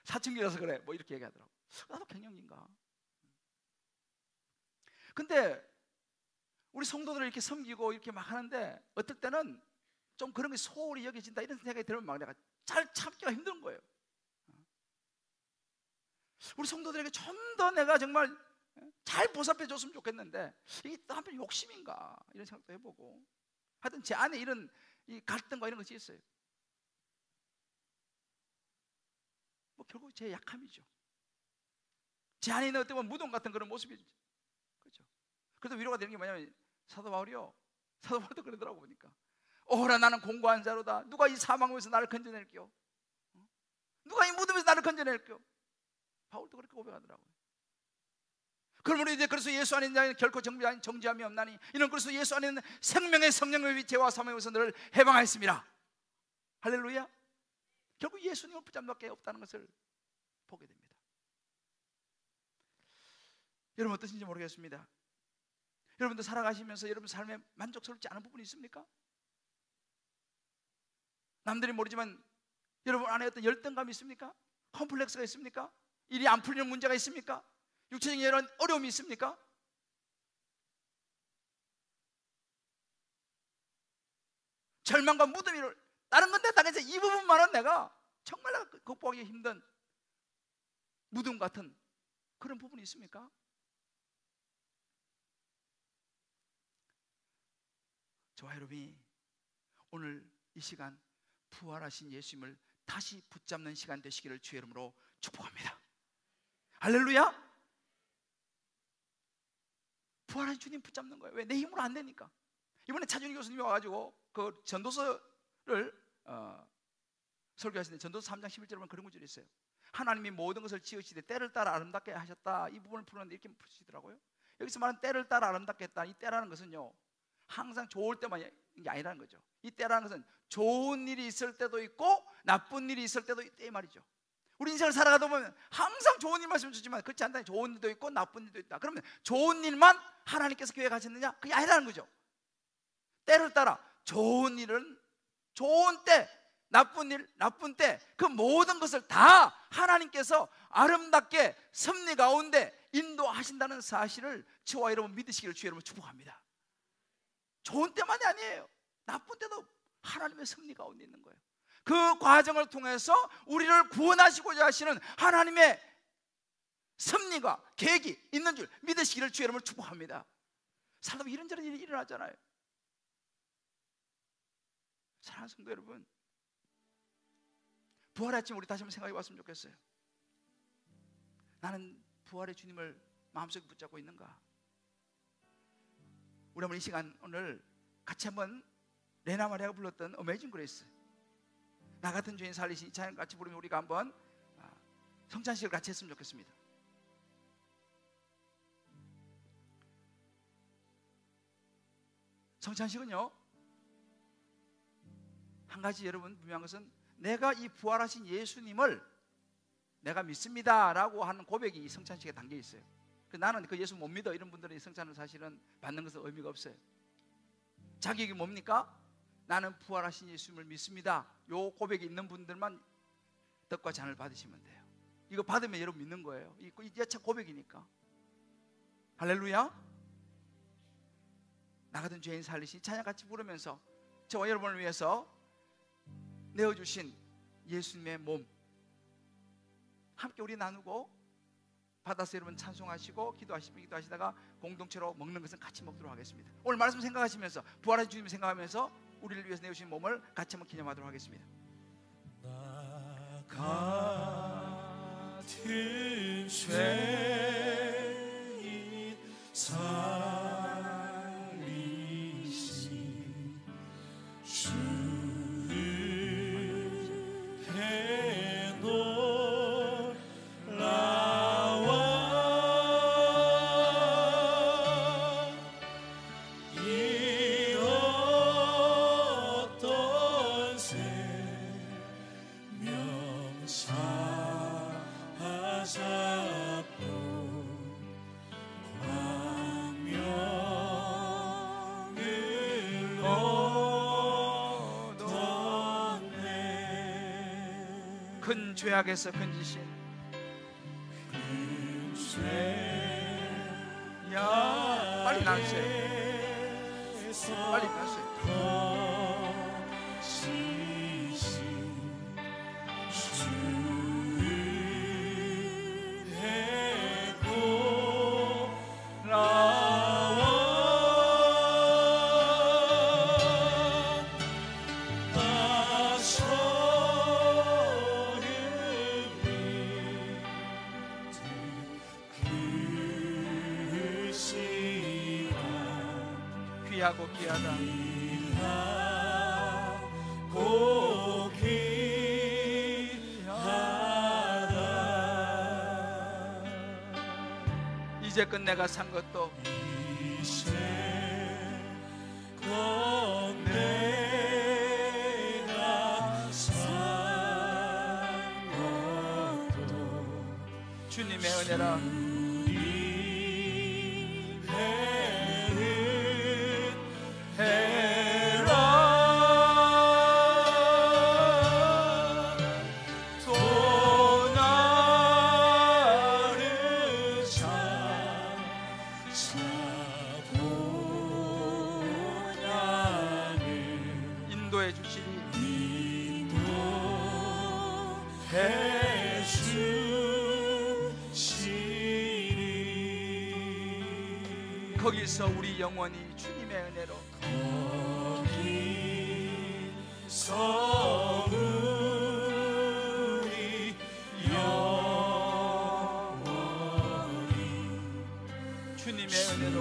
사춘기라서 그래 뭐 이렇게 얘기하더라고. 나도 갱년기인가? 근데 우리 성도들을 이렇게 섬기고 이렇게 막 하는데 어떨 때는 좀 그런 게 소홀히 여겨진다 이런 생각이 들면 막 내가 잘 참기가 힘든 거예요. 우리 성도들에게 좀 더 내가 정말 잘 보살펴 줬으면 좋겠는데 이게 또 한편 욕심인가 이런 생각도 해보고 하여튼 제 안에 이런 이 갈등과 이런 것이 있어요. 뭐 결국 제 약함이죠. 제 안에 있는 어떤 무덤 같은 그런 모습이죠. 그렇죠. 그래도 위로가 되는 게 뭐냐면 사도 바울이요. 사도 바울도 그러더라고 보니까. 오라 나는 공고한 자로다. 누가 이 사망에서 나를 건져낼게요? 누가 이 무덤에서 나를 건져낼게요? 바울도 그렇게 고백하더라고요. 그러므로 이제 그리스도 예수 안에 있는 자는 결코 정죄함이 없나니 이는 그리스도 예수 안에 있는 생명의 성령의 죄와 사망에서 너를 해방하였습니다. 할렐루야. 결국 예수님을 붙잡는 밖에 없다는 것을 보게 됩니다. 여러분 어떠신지 모르겠습니다. 여러분도 살아가시면서 여러분 삶에 만족스럽지 않은 부분이 있습니까? 남들이 모르지만 여러분 안에 어떤 열등감이 있습니까? 컴플렉스가 있습니까? 일이 안 풀리는 문제가 있습니까? 육체적인 이런 어려움이 있습니까? 절망과 무덤이 다른 건데 당해서 이 부분만은 내가 정말 극복하기 힘든 무덤 같은 그런 부분이 있습니까? 저와 여러분이 오늘 이 시간 부활하신 예수님을 다시 붙잡는 시간 되시기를 주의 이름으로 축복합니다. 할렐루야. 부활하신 주님 붙잡는 거예요. 왜? 내 힘으로 안 되니까. 이번에 차준희 교수님이 와가지고 그 전도서를 설교하시는데 전도서 3장 11절에 보면 그런 구절이 있어요. 하나님이 모든 것을 지으시되 때를 따라 아름답게 하셨다. 이 부분을 풀었는데 이렇게 풀으시더라고요. 여기서 말하는 때를 따라 아름답게 했다. 이 때라는 것은요 항상 좋을 때만 이게 아니라는 거죠. 이 때라는 것은 좋은 일이 있을 때도 있고 나쁜 일이 있을 때도 있다 이 말이죠. 우리 인생을 살아가다 보면 항상 좋은 일만 있으면 좋지만 그렇지 않다. 좋은 일도 있고 나쁜 일도 있다. 그러면 좋은 일만 하나님께서 계획하셨느냐? 그게 아니라는 거죠. 때를 따라 좋은 일은 좋은 때, 나쁜 일, 나쁜 때 그 모든 것을 다 하나님께서 아름답게 섭리 가운데 인도하신다는 사실을 저와 여러분 믿으시기를 주의 여러분 축복합니다. 좋은 때만이 아니에요. 나쁜 때도 하나님의 섭리 가운데 있는 거예요. 그 과정을 통해서 우리를 구원하시고자 하시는 하나님의 섭리가 계획이 있는 줄 믿으시기를 주의 이름으로 축복합니다. 살다 보면 이런저런 일이 일어나잖아요. 사랑하는 성도 여러분, 부활의 아침 우리 다시 한번 생각해 봤으면 좋겠어요. 나는 부활의 주님을 마음속에 붙잡고 있는가? 우리 한번 이 시간 오늘 같이 한번 레나 마리아가 불렀던 어메이징 그레이스, 나 같은 죄인 살리신 이 찬양 같이 부르면 우리가 한번 성찬식을 같이 했으면 좋겠습니다. 성찬식은요 한 가지 여러분 분명한 것은 내가 이 부활하신 예수님을 내가 믿습니다 라고 하는 고백이 이 성찬식에 담겨 있어요. 나는 그 예수 못 믿어 이런 분들은 이 성찬을 사실은 받는 것은 의미가 없어요. 자격이 뭡니까? 나는 부활하신 예수님을 믿습니다. 요 고백이 있는 분들만 떡과 잔을 받으시면 돼요. 이거 받으면 여러분 믿는 거예요. 이게 참 고백이니까. 할렐루야. 나 같은 죄인 살리신 찬양 같이 부르면서 저와 여러분을 위해서 내어주신 예수님의 몸 함께 우리 나누고 받아서 여러분 찬송하시고 기도하시다가 공동체로 먹는 것은 같이 먹도록 하겠습니다. 오늘 말씀 생각하시면서 부활하신 주님을 생각하면서 우리를 위해서 내어주신 몸을 같이 한번 기념하도록 하겠습니다. 나 같은 죄인 살리신 주를 해놓으라와 이 얻었네. 큰 죄악에서 건지신 야, 빨리 나오세요. 빨리 나오세요. 귀하고 귀하다. 귀하고 귀하다. 이제껏 내가 산 것도 이제껏 내가 산 것도 주님의 은혜라. 인도해 주시리. 거기서 우리 영원히 주님의 은혜로 거기서 우리 영원히 주님의 은혜로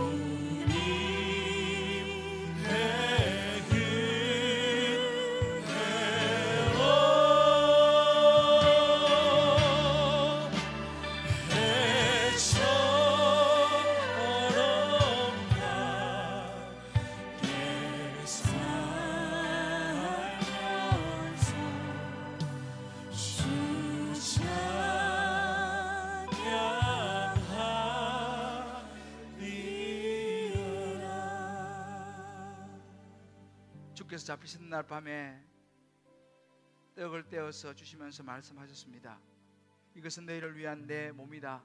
주께서 잡히신 날 밤에 떡을 떼어서 주시면서 말씀하셨습니다. 이것은 너희를 위한 내 몸이다.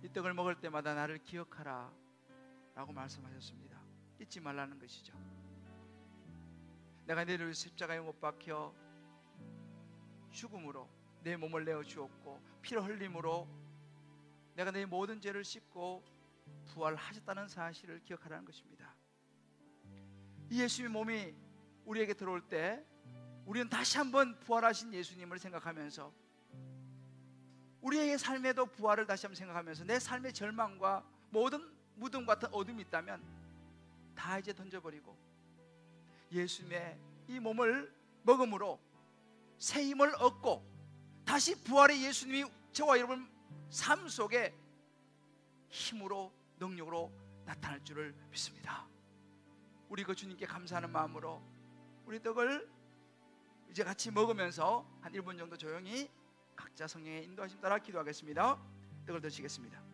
이 떡을 먹을 때마다 나를 기억하라 라고 말씀하셨습니다. 잊지 말라는 것이죠. 내가 너희를 십자가에 못 박혀 죽음으로 내 몸을 내어 주었고 피를 흘림으로 내가 내 모든 죄를 씻고 부활하셨다는 사실을 기억하라는 것입니다. 이 예수님의 몸이 우리에게 들어올 때 우리는 다시 한번 부활하신 예수님을 생각하면서 우리의 삶에도 부활을 다시 한번 생각하면서 내 삶의 절망과 모든 무덤 같은 어둠이 있다면 다 이제 던져버리고 예수님의 이 몸을 먹음으로 새 힘을 얻고 다시 부활의 예수님이 저와 여러분 삶 속에 힘으로 능력으로 나타날 줄을 믿습니다. 우리 그 주님께 감사하는 마음으로 우리 떡을 이제 같이 먹으면서 한 1분 정도 조용히 각자 성령의 인도하심 따라 기도하겠습니다. 떡을 드시겠습니다.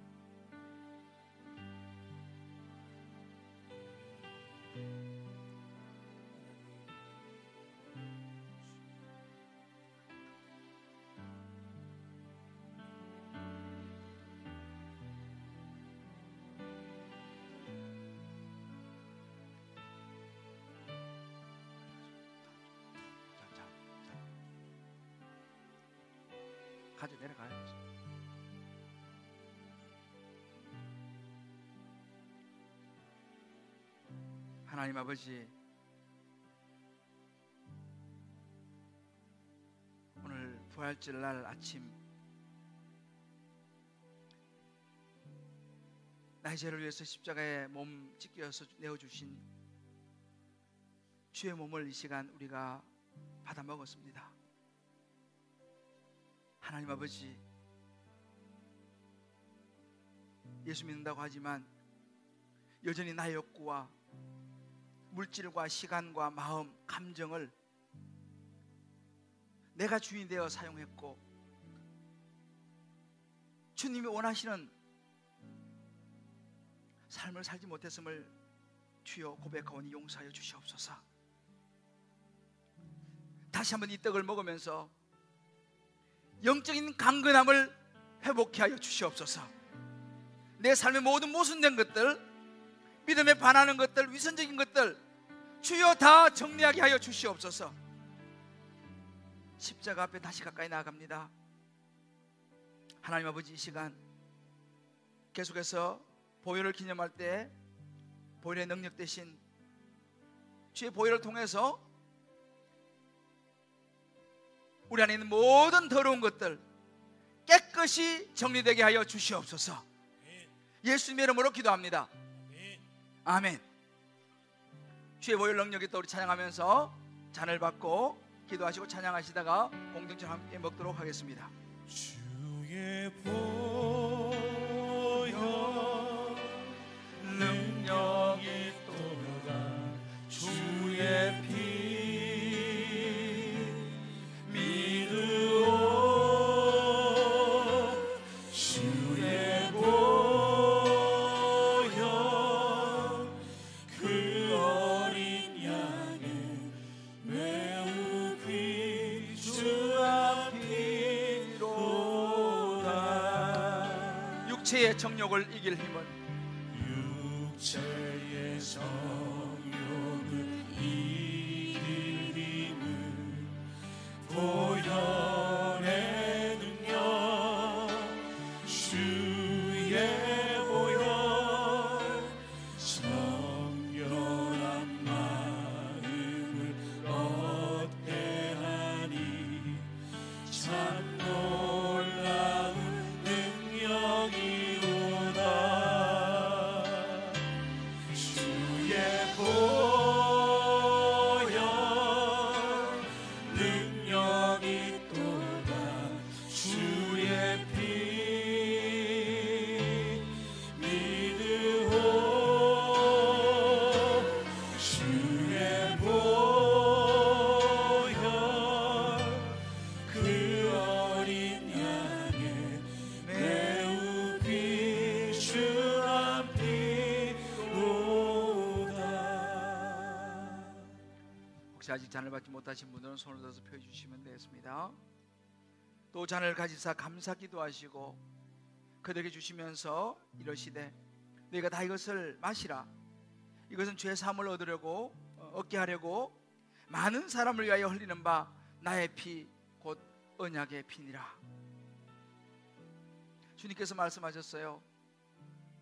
가져 내려가야지. 하나님 아버지, 오늘 부활절 날 아침 나의 죄를 위해서 십자가에 몸 찢겨서 내어주신 주의 몸을 이 시간 우리가 받아 먹었습니다. 하나님 아버지, 예수 믿는다고 하지만 여전히 나의 욕구와 물질과 시간과 마음, 감정을 내가 주인이 되어 사용했고 주님이 원하시는 삶을 살지 못했음을 주여 고백하오니 용서하여 주시옵소서. 다시 한번 이 떡을 먹으면서 영적인 강건함을 회복케 하여 주시옵소서. 내 삶의 모든 모순된 것들, 믿음에 반하는 것들, 위선적인 것들 주여 다 정리하게 하여 주시옵소서. 십자가 앞에 다시 가까이 나아갑니다. 하나님 아버지, 이 시간 계속해서 보혈을 기념할 때 보혈의 능력 대신 주의 보혈을 통해서 우리 안에 있는 모든 더러운 것들 깨끗이 정리되게 하여 주시옵소서. 예수님의 이름으로 기도합니다. 아멘. 주의 보혈 능력이 또 우리 찬양하면서 잔을 받고 기도하시고 찬양하시다가 공동체로 함께 먹도록 하겠습니다. 주의 보혈 능력이 또다 주의 피 육체의 정욕을 이길 힘은 육체의 정욕을 이길 힘은 보혈의 능력 주의 보혈 정결한 마음을 얻게 하니 참 놀라운 능력이 아직 잔을 받지 못하신 분들은 손을 들어서 펴주시면 되겠습니다. 또 잔을 가지사 감사 기도하시고 그들에게 주시면서 이러시되 너희가 다 이것을 마시라. 이것은 죄 사함을 얻게 하려고 많은 사람을 위하여 흘리는 바 나의 피 곧 언약의 피니라. 주님께서 말씀하셨어요.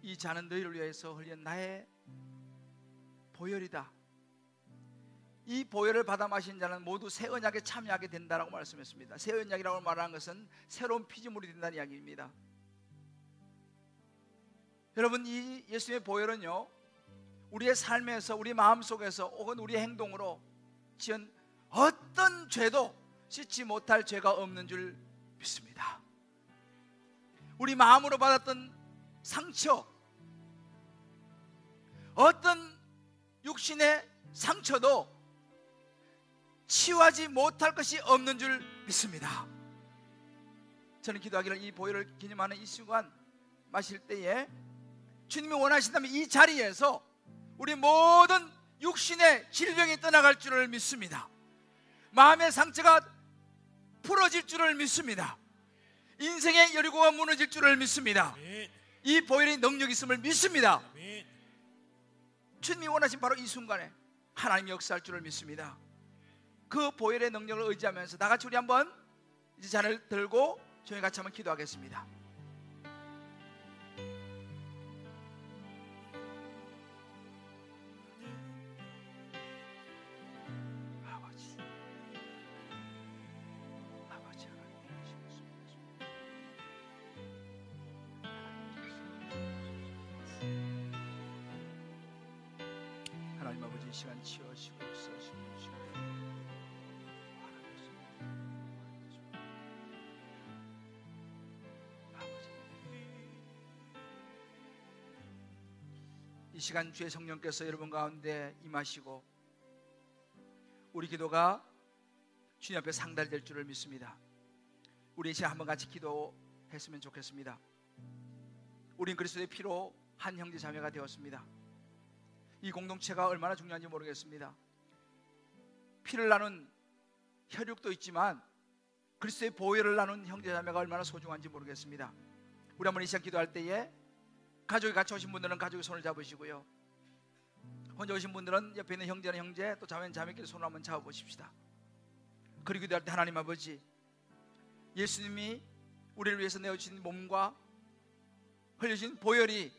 이 잔은 너희를 위해서 흘린 나의 보혈이다. 이 보혈을 받아 마신 자는 모두 새 언약에 참여하게 된다라고 말씀했습니다. 새 언약이라고 말하는 것은 새로운 피조물이 된다는 이야기입니다. 여러분, 이 예수님의 보혈은요, 우리의 삶에서, 우리 마음속에서 혹은 우리의 행동으로 지은 어떤 죄도 씻지 못할 죄가 없는 줄 믿습니다. 우리 마음으로 받았던 상처, 어떤 육신의 상처도 치유하지 못할 것이 없는 줄 믿습니다. 저는 기도하기를 이 보혈을 기념하는 이 순간 마실 때에 주님이 원하신다면 이 자리에서 우리 모든 육신의 질병이 떠나갈 줄을 믿습니다. 마음의 상처가 풀어질 줄을 믿습니다. 인생의 여리고가 무너질 줄을 믿습니다. 이 보혈의 능력이 있음을 믿습니다. 주님이 원하신 바로 이 순간에 하나님이 역사할 줄을 믿습니다. 그 보혈의 능력을 의지하면서 다같이 우리 한번 이제 잔을 들고 조용히 같이 한번 기도하겠습니다. 하나님 아버지, 이 시간 치유하시고 역사하시고 이 시간 주의 성령께서 여러분 가운데 임하시고 우리 기도가 주님 앞에 상달될 줄을 믿습니다. 우리 이 시간 한번 같이 기도했으면 좋겠습니다. 우린 그리스도의 피로 한 형제 자매가 되었습니다. 이 공동체가 얼마나 중요한지 모르겠습니다. 피를 나눈 혈육도 있지만 그리스도의 보혈을 나눈 형제자매가 얼마나 소중한지 모르겠습니다. 우리 한번 이 시간 기도할 때에 가족이 같이 오신 분들은 가족의 손을 잡으시고요, 혼자 오신 분들은 옆에 있는 형제는 형제, 또 자매는 자매끼리 손을 한번 잡아보십시다. 그리고 기도할 때 하나님 아버지, 예수님이 우리를 위해서 내어주신 몸과 흘려진 보혈이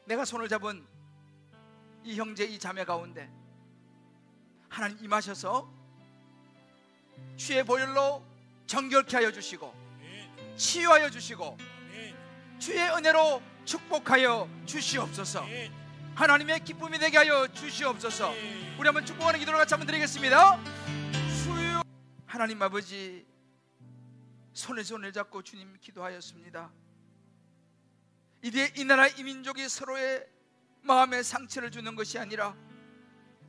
내가 손을 잡은 이 형제, 이 자매 가운데 하나님 임하셔서 주의 보혈로 정결케 하여 주시고 치유하여 주시고 주의 은혜로 축복하여 주시옵소서. 하나님의 기쁨이 되게 하여 주시옵소서. 우리 한번 축복하는 기도를 같이 한번 드리겠습니다. 주여, 하나님 아버지, 손에 손을 잡고 주님 기도하였습니다. 이제 이 나라 이 민족이 서로의 마음에 상처를 주는 것이 아니라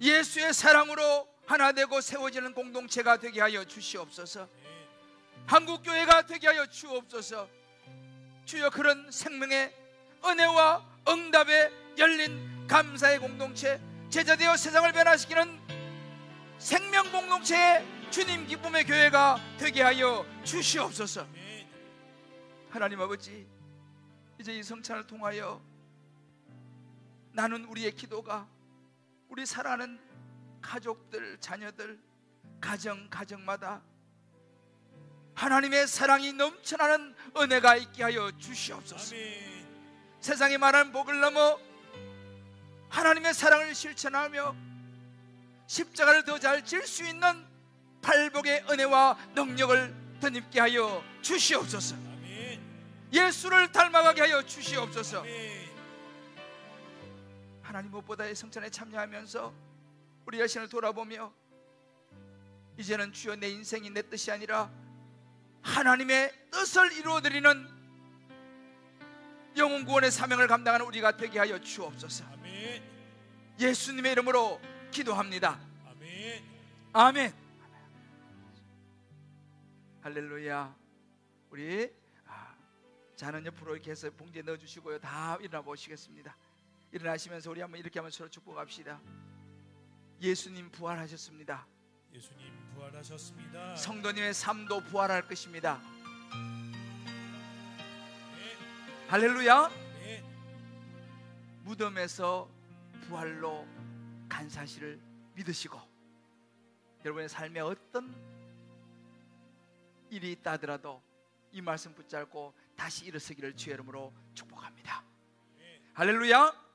예수의 사랑으로 하나 되고 세워지는 공동체가 되게 하여 주시옵소서. 한국교회가 되게 하여 주옵소서. 주여, 그런 생명의 은혜와 응답에 열린 감사의 공동체, 제자되어 세상을 변화시키는 생명 공동체의 주님 기쁨의 교회가 되게 하여 주시옵소서. 하나님 아버지, 이제 이 성찬을 통하여 나는 우리의 기도가 우리 사랑하는 가족들, 자녀들, 가정마다 하나님의 사랑이 넘쳐나는 은혜가 있게 하여 주시옵소서. 세상이 말하는 복을 넘어 하나님의 사랑을 실천하며 십자가를 더 잘 질 수 있는 팔복의 은혜와 능력을 덧입게 하여 주시옵소서. 예수를 닮아가게 하여 주시옵소서. 하나님, 무엇보다 이 성찬에 참여하면서 우리 자신을 돌아보며 이제는 주여, 내 인생이 내 뜻이 아니라 하나님의 뜻을 이루어드리는 영혼 구원의 사명을 감당하는 우리가 되게 하여 주옵소서. 예수님의 이름으로 기도합니다. 아멘. 할렐루야. 우리 자는 옆으로 이렇게 해서 봉지에 넣어주시고요, 다 일어나 보시겠습니다. 일어나시면서 우리 한번 이렇게 한번 서로 축복합시다. 예수님 부활하셨습니다. 예수님 부활하셨습니다. 성도님의 삶도 부활할 것입니다. 할렐루야. 무덤에서 부활로 간 사실을 믿으시고 여러분의 삶에 어떤 일이 있다 하더라도 이 말씀 붙잡고 다시 일어서기를 주의 이름으로 축복합니다. 할렐루야.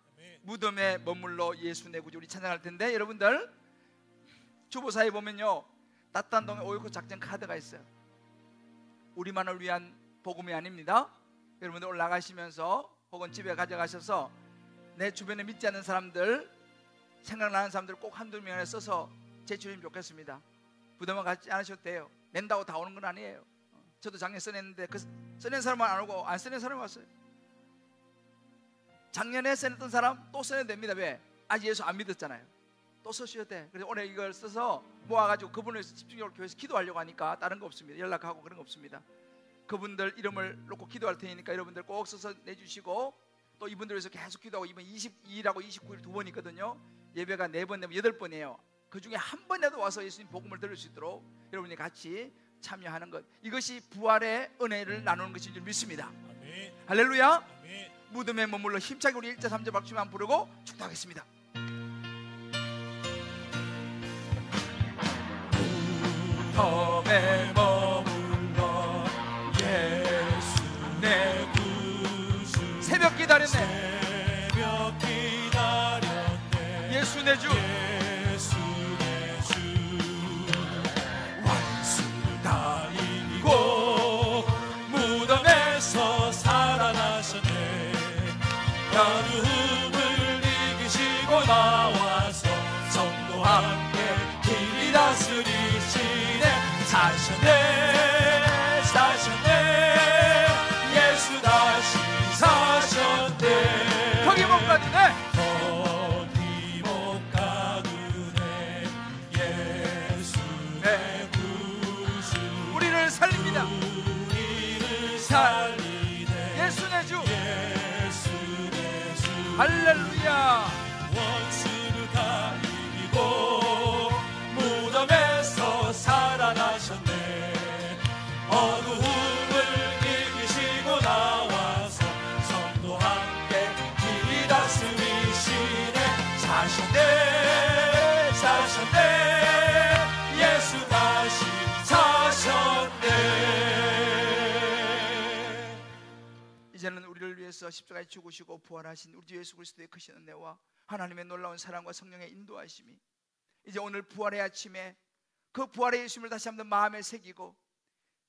무덤에 머물러 예수 내 구주, 우리 찬양할 텐데, 여러분들 주보사에 보면요, 따뜻한 동에 오이코 작전 카드가 있어요. 우리만을 위한 복음이 아닙니다. 여러분들 올라가시면서 혹은 집에 가져가셔서 내 주변에 믿지 않는 사람들, 생각나는 사람들 꼭 한두 명에 써서 제출하면 좋겠습니다. 부담을 갖지 않으셔도 돼요. 낸다고 다 오는 건 아니에요. 저도 작년에 써냈는데 그 써낸 사람은 안 오고 안 써낸 사람이 왔어요. 작년에 써냈던 사람 또 써내도 됩니다. 왜? 아직 예수 안 믿었잖아요. 또 써셔도 돼. 그래서 오늘 이걸 써서 모아가지고 그분을 집중적으로 교회에서 기도하려고 하니까 다른 거 없습니다. 연락하고 그런 거 없습니다. 그분들 이름을 놓고 기도할 테니까 여러분들 꼭 써서 내주시고, 또 이분들 위해서 계속 기도하고, 이번 22일하고 29일 2번 있거든요. 예배가 4번 되면 8번이에요. 그 중에 한 번이라도 와서 예수님 복음을 들을 수 있도록 여러분이 같이 참여하는 것, 이것이 부활의 은혜를 나누는 것인 줄 믿습니다. 아멘. 할렐루야. 아멘. 무덤에 머물러 힘차게 우리 1절 3절 박수만 부르고 축도하겠습니다. 무덤에 머물러 예수 내 구주, 새벽 기다렸네. 새벽 기다렸네. 예수 내 주, 예수 내 주. 완수 다 이기고 무덤에서 살아나셨네. 어두움을 이기시고 나와서 성도와 함께 길이 다스리시네. 사셨네, 사셨네. 예수 다시 사셨네. 거기 못 가지네. 거기 못 가도 사셨네 사셨네 예수 다시 사셨네. 이제는 우리를 위해서 십자가에 죽으시고 부활하신 우리 주 예수 그리스도의 크신 은혜와 하나님의 놀라운 사랑과 성령의 인도하심이 이제 오늘 부활의 아침에 그 부활의 예수님을 다시 한번 마음에 새기고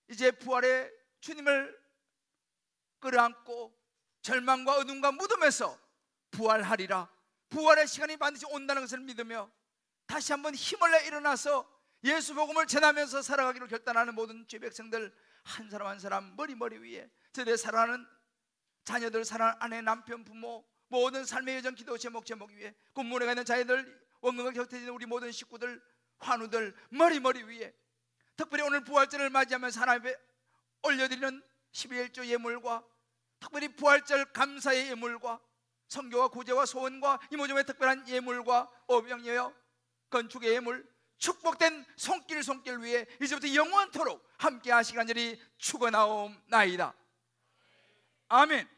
이제 부활의 주님을 끌어안고 절망과 어둠과 무덤에서 부활하리라, 부활의 시간이 반드시 온다는 것을 믿으며 다시 한번 힘을 내 일어나서 예수 복음을 전하면서 살아가기로 결단하는 모든 주의 백성들 한 사람 한 사람 머리 위에 저들의 사랑하는 자녀들, 사랑하는 아내, 남편, 부모, 모든 삶의 여정, 기도 제목 위에 군문에 가는 자녀들, 원근과 곁에 있는 우리 모든 식구들, 환우들 머리 위에 특별히 오늘 부활절을 맞이하면서 하나님께 올려드리는 12일조 예물과 특별히 부활절 감사의 예물과 선교와 구제와 소원과 이모저모의 특별한 예물과 오병이어 건축의 예물, 축복된 손길 위에 이제부터 영원토록 함께 하시기 간절히 축원하옵나이다. 아멘.